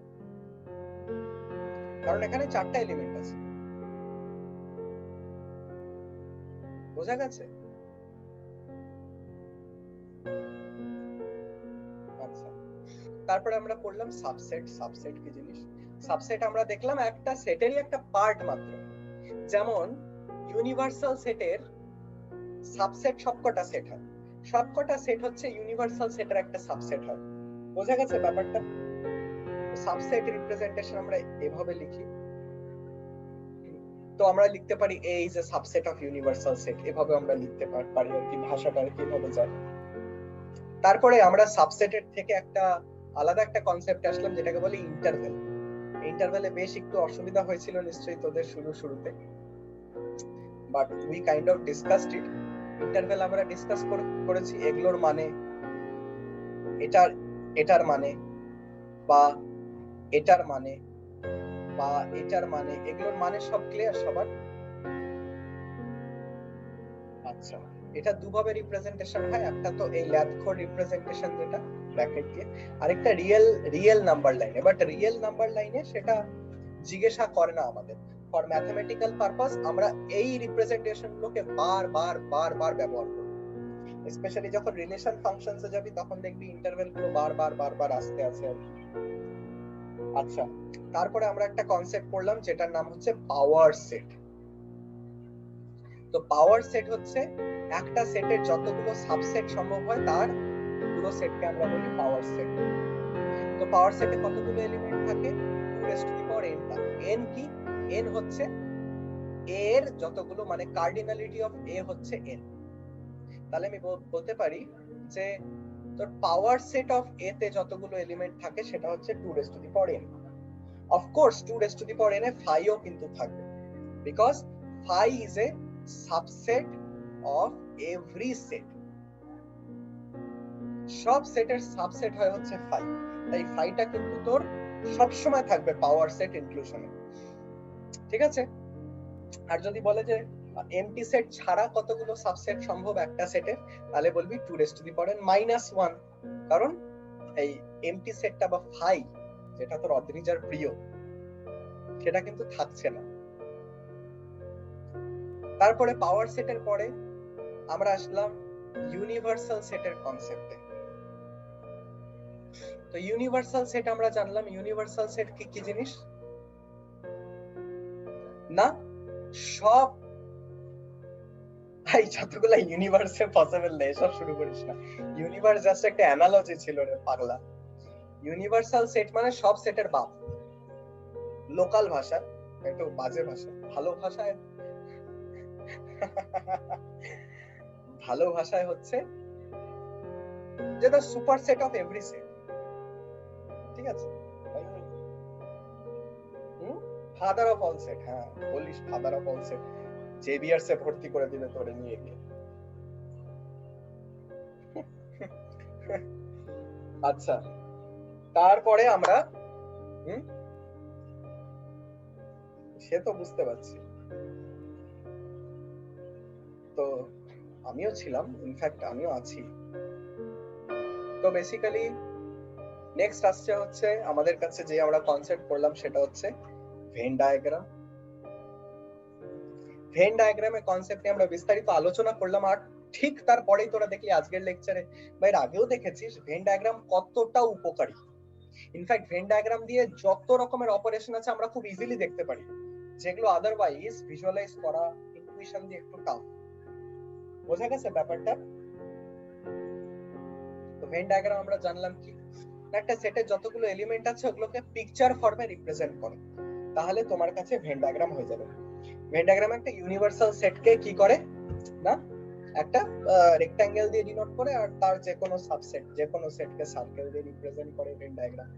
কারণ এখানে 4টা এলিমেন্ট আছে। বোঝা গেছে? আচ্ছা, তারপরে আমরা পড়লাম সাবসেট। সাবসেট কি জিনিস? সাবসেট আমরা দেখলাম একটা সেটেরই একটা পার্ট মাত্র, যেমন ইউনিভার্সাল সেটের সাবসেট সবকটা সেট হয়, সবকটা সেট হচ্ছে ইউনিভার্সাল সেটের একটা সাবসেট হয়। বোঝা গেছে ব্যাপারটা? সাবসেট রিপ্রেজেন্টেশন আমরা এভাবে লিখি, তো আমরা লিখতে পারি A is a subset of universal set, এভাবে আমরা লিখতে পারি আর কি, ভাষাটা আর কি এভাবে যায়। তারপরে আমরা সাবসেটের থেকে একটা আলাদা একটা কনসেপ্টে আসলাম যেটাকে বলি ইন্টারভ্যাল। ইন্টারভ্যালে বেশ একটু অসুবিধা হয়েছিল নিশ্চয়ই তোদের শুরুতে, but we kind of discussed it. Interval আমরা ডিসকাস করেছি, এগুলোর মানে, এটার মানে বা এটার মানে বা এটার মানে, এগুলোর মানে সব ক্লিয়ার সবার? আচ্ছা, এটা দুভাবে রিপ্রেজেন্টেশন হয়, একটা তো এই ল্যাব কোড রিপ্রেজেন্টেশন যেটা ব্র্যাকেট দিয়ে, আরেকটা রিয়েল নাম্বার লাইনে, বাট রিয়েল নাম্বার লাইনে সেটা জিজ্ঞাসা করে না আমাদের। ফর ম্যাথমেটিক্যাল পারপাস আমরা এই রিপ্রেজেন্টেশন গুলোকে বার ব্যবহার করব, স্পেশালি যখন রিলেশন ফাংশনসে যাবি তখন দেখবি ইন্টারভ্যাল গুলো বার আসতে আছে আর কি। আচ্ছা, তারপরে আমরা একটা কনসেপ্ট পড়লাম যেটার নাম হচ্ছে পাওয়ার সেট। তো পাওয়ার সেট হচ্ছে একটা সেটের যতগুলো সাবসেট সম্ভব হয় তার পুরো সেটকে আমরা বলি পাওয়ার সেট। তো পাওয়ার সেটে কতগুলো এলিমেন্ট থাকে? 2n টা। n কি? n হচ্ছে a এর যতগুলো, মানে কার্ডিনালিটি অফ a হচ্ছে n। তাহলে আমি বলতে পারি যে তোর পাওয়ার সেট অফ a তে যতগুলো এলিমেন্ট থাকে সেটা হচ্ছে 2n। Of course 2n A phi ও কিন্তু থাকবে, because phi is a subset of every set, সব সেটের সাবসেট হয় হচ্ছে phi, তাই phi-টা কিন্তু তোর সব সময় থাকবে পাওয়ার সেট ইনক্লুশনে, ঠিক আছে? আর যদি বলে যে এমটি সেট ছাড়া কতগুলো সাবসেট সম্ভব একটা সেটের, তাহলে বলবি 2n-1, কারণ এই এমটি সেটটা বা phi যেটা তোর অদ্রিজার প্রিয় সেটা কিন্তু থাকছে না। তারপরে পাওয়ার সেটের পরে আমরা আসলাম ইউনিভার্সাল সেটের কনসেপ্টে। তো ইউনিভার্সাল সেট আমরা জানলাম, ইউনিভার্সাল সেট কি জিনিস? না সব ভাই যতগুলা ইউনিভার্সে পসিবল নেই সব শুরু করিস না, ইউনিভার্স জাস্ট একটা অ্যানালজি ছিল রে পাগলা। ইউনিভার্সাল সেট মানে সব সেটের বাপ। লোকাল ভাষা, একটু বাজে ভাষা, ভালো ভাষায় হচ্ছে যে the superset of every set, ঠিক আছে? ফাদার অফ অল সেট, হ্যাঁ বলিস father of all set, Xavier's এ ভর্তি করে দিবে তোরে নিয়ে গিয়ে। আচ্ছা, তারপরে আমরা সে তো বুঝতে পারছি, তো আমিও ছিলাম, ইনফ্যাক্ট আমিও আছি। তো বেসিক্যালি নেক্সট আসছে হচ্ছে আমাদের কাছে যে আমরা কনসেপ্ট পড়লাম সেটা হচ্ছে ভেন ডায়াগ্রাম। ভেন ডায়াগ্রামের কনসেপ্টে আমরা বিস্তারিত আলোচনা করলাম, আর ঠিক তারপরেই তোরা দেখলি আজকের লেকচারে বা এর আগেও দেখেছিস ভেন ডায়াগ্রাম কতটা উপকারী। ইনফ্যাক্ট ভেন ডায়াগ্রাম দিয়ে যত রকমের অপারেশন আছে আমরা খুব ইজিলি দেখতে পারি, যেগুলো আদারওয়াইজ ভিজুয়ালাইজ করা ইনটুইশন দিয়ে একটু টাফ। বোঝা গেছে ব্যাপারটা? তো ভেন ডায়াগ্রাম আমরা জানলাম কি, একটা সেটের যতগুলো এলিমেন্ট আছে ওগুলোকে পিকচার ফর্মে রিপ্রেজেন্ট করে। তাহলে তোমার কাছে ভেন ডায়াগ্রাম হয়ে যাবে। ভেন ডায়াগ্রাম একটা ইউনিভার্সাল সেটকে কি করে না, একটা রেক্ট্যাঙ্গেল দিয়ে ডিনোট করে আর তার যে কোনো সাবসেট, যে কোনো সেটকে সার্কেল দিয়ে রিপ্রেজেন্ট করে ভেন ডায়াগ্রাম।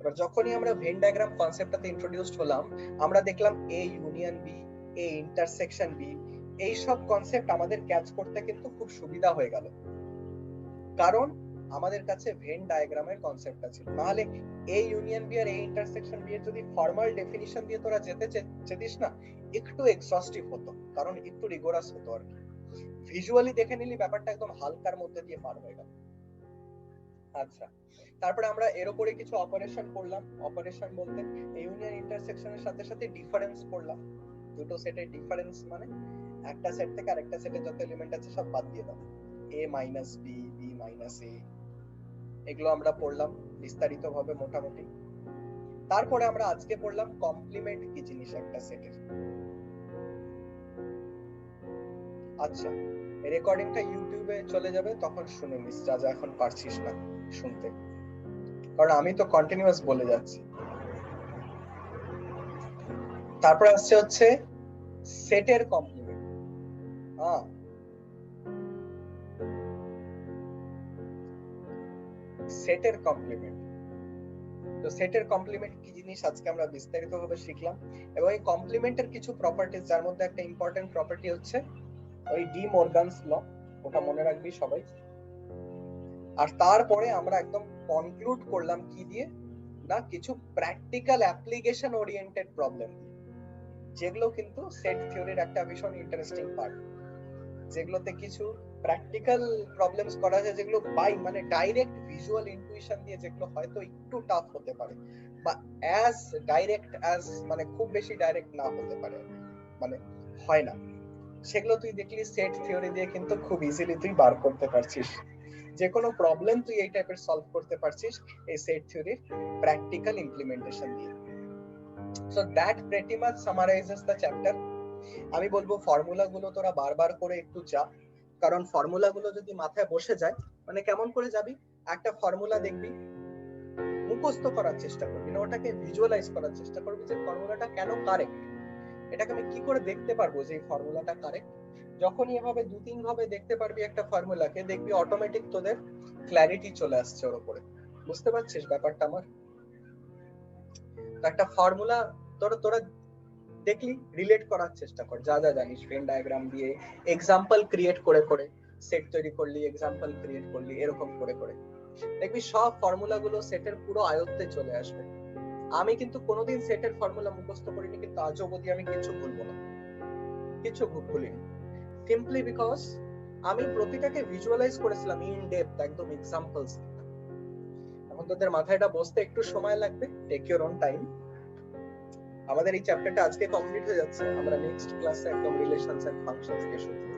এবার যখনই আমরা ভেন ডায়াগ্রাম কনসেপ্টটাতে ইন্ট্রোডিউসড হলাম, আমরা দেখলাম A union B, A intersection B, এই সব কনসেপ্ট আমাদের ক্যাচ করতে কিন্তু খুব সুবিধা হয়ে গেল, কারণ আমাদের কাছে ভেন ডায়াগ্রামের কনসেপ্টটা ছিল। নাহলে এ ইউনিয়ন বি আর এ ইন্টারসেকশন বি এর যদি ফর্মাল ডেফিনিশন দিয়ে তোরা যেতে চেতিস না, একটু এক্সস্টিভ হতো, কারণ একটু রিগোরাস হতো আর কি। ভিজুয়ালি দেখে নিলি ব্যাপারটা একদম হালকার মধ্যে দিয়ে পার হয়ে গেল। আচ্ছা, তারপরে আমরা এর উপরে কিছু অপারেশন করলাম। অপারেশন বলতে ইউনিয়ন ইন্টারসেকশনের সাথে সাথে ডিফারেন্স করলাম। দুটো সেটের ডিফারেন্স মানে একটা সেট থেকে আরেকটা সেটে যত এলিমেন্ট আছে সব বাদ দিয়ে দাও, a minus B, B minus A, এগুলো আমরা পড়লাম বিস্তারিত ভাবে মোটামুটি। তারপরে আমরা আজকে পড়লাম কমপ্লিমেন্ট কি জিনিস একটা সেটের। আচ্ছা, রেকর্ডিংটা ইউটিউবে চলে যাবে, তখন শুনে নিস যা যা এখন পারছিস না শুনতে, কারণ আমি তো কন্টিনিউয়াস বলে যাচ্ছি। তারপর আসছে হচ্ছে সেটের কমপ্লিমেন্ট। সেটের কমপ্লিমেন্ট, তো সেটের কমপ্লিমেন্ট কি জিনিস আজকে আমরা বিস্তারিতভাবে শিখলাম। এবং এই কমপ্লিমেন্টের কিছু প্রপার্টিজ, যার মধ্যে একটা ইম্পর্টেন্ট প্রপার্টি হচ্ছে ওই ডি মর্গানস ল, ওটা মনে রাখবি সবাই। আর তারপরে আমরা একদম কনক্লুড করলাম কি দিয়ে না, কিছু প্র্যাকটিক্যাল অ্যাপ্লিকেশন ওরিয়েন্টেড প্রবলেম, যেগুলো কিন্তু সেট থিওরির একটা ভীষণ ইন্টারেস্টিং পার্ট, যেগুলোতে কিছু প্র্যাকটিক্যাল প্রবলেমস করা যায়, যেগুলো বাই মানে ডাইরেক্ট ভিজুয়াল ইনটুইশন দিয়ে, যেগুলো হয়তো একটু টাফ হতে পারে বা অ্যাজ ডাইরেক্ট অ্যাজ মানে খুব বেশি ডাইরেক্ট না হতে পারে, মানে হয় না, সেগুলো তুই দেখলি সেট থিওরি দিয়ে কিন্তু খুব ইজিলি তুই বার করতে পারছিস। যে কোনো প্রবলেম তুই এই টাইপের সলভ করতে পারছিস এই সেট থিওরির প্র্যাকটিক্যাল ইমপ্লিমেন্টেশন দিয়ে। So that pretty much summarises the chapter. আমি বলবো ফর্মুলা গুলো তোরা বারবার করে একটু যা, কারণ ফর্মুলা গুলো যদি মাথায় বসে যায়, মানে কেমন করে যাবি, একটা ফর্মুলা দেখবি, মুখস্থ করার চেষ্টা করবি না, ওটাকে ভিজুয়ালাইজ করার চেষ্টা করবি যে ফর্মুলাটা কেন কারেক্ট, এটাকে আমি কি করে দেখতে পারবো যে এই ফর্মুলাটা কারেক্ট। যখনই এভাবে দু তিন ভাবে দেখতে পারবি একটা ফর্মুলাকে, দেখবি অটোমেটিক তোদের ক্ল্যারিটি চলে আসছে ওর উপরে। বুঝতে পারছিস ব্যাপারটা আমার? একটা ফর্মুলা তোরা দেখলি রিলেট করার চেষ্টা কর, যা যা জানিস ভেন ডায়াগ্রাম দিয়ে, এক্সাম্পল ক্রিয়েট করে করে সেট তৈরি করলি, এক্সাম্পল ক্রিয়েট করলি, এরকম করে করে দেখবি সব ফর্মুলা গুলো সেটের পুরো আয়ত্তে চলে আসবে। আমি কিন্তু কোনোদিন সেটের ফর্মুলা মুখস্থ করিনি, কিন্তু আজও অবধি আমি কিছু ভুলবো না, কিছু ভুলিনি, সিম্পলি বিকজ আমি প্রতিটাকে ভিজুয়ালাইজ করেছিলাম ইন ডেপথ, একদম এক্সাম্পলস। এখন তোদের মাথায় এটা বসতে একটু সময় লাগবে, টেক ইওর ওন টাইম। আমাদের এই চ্যাপ্টারটা আজকে কমপ্লিট হয়ে যাচ্ছে, আমরা নেক্সট ক্লাসে একদম রিলেশনস এন্ড ফাংশনস দিয়ে শুরু করব।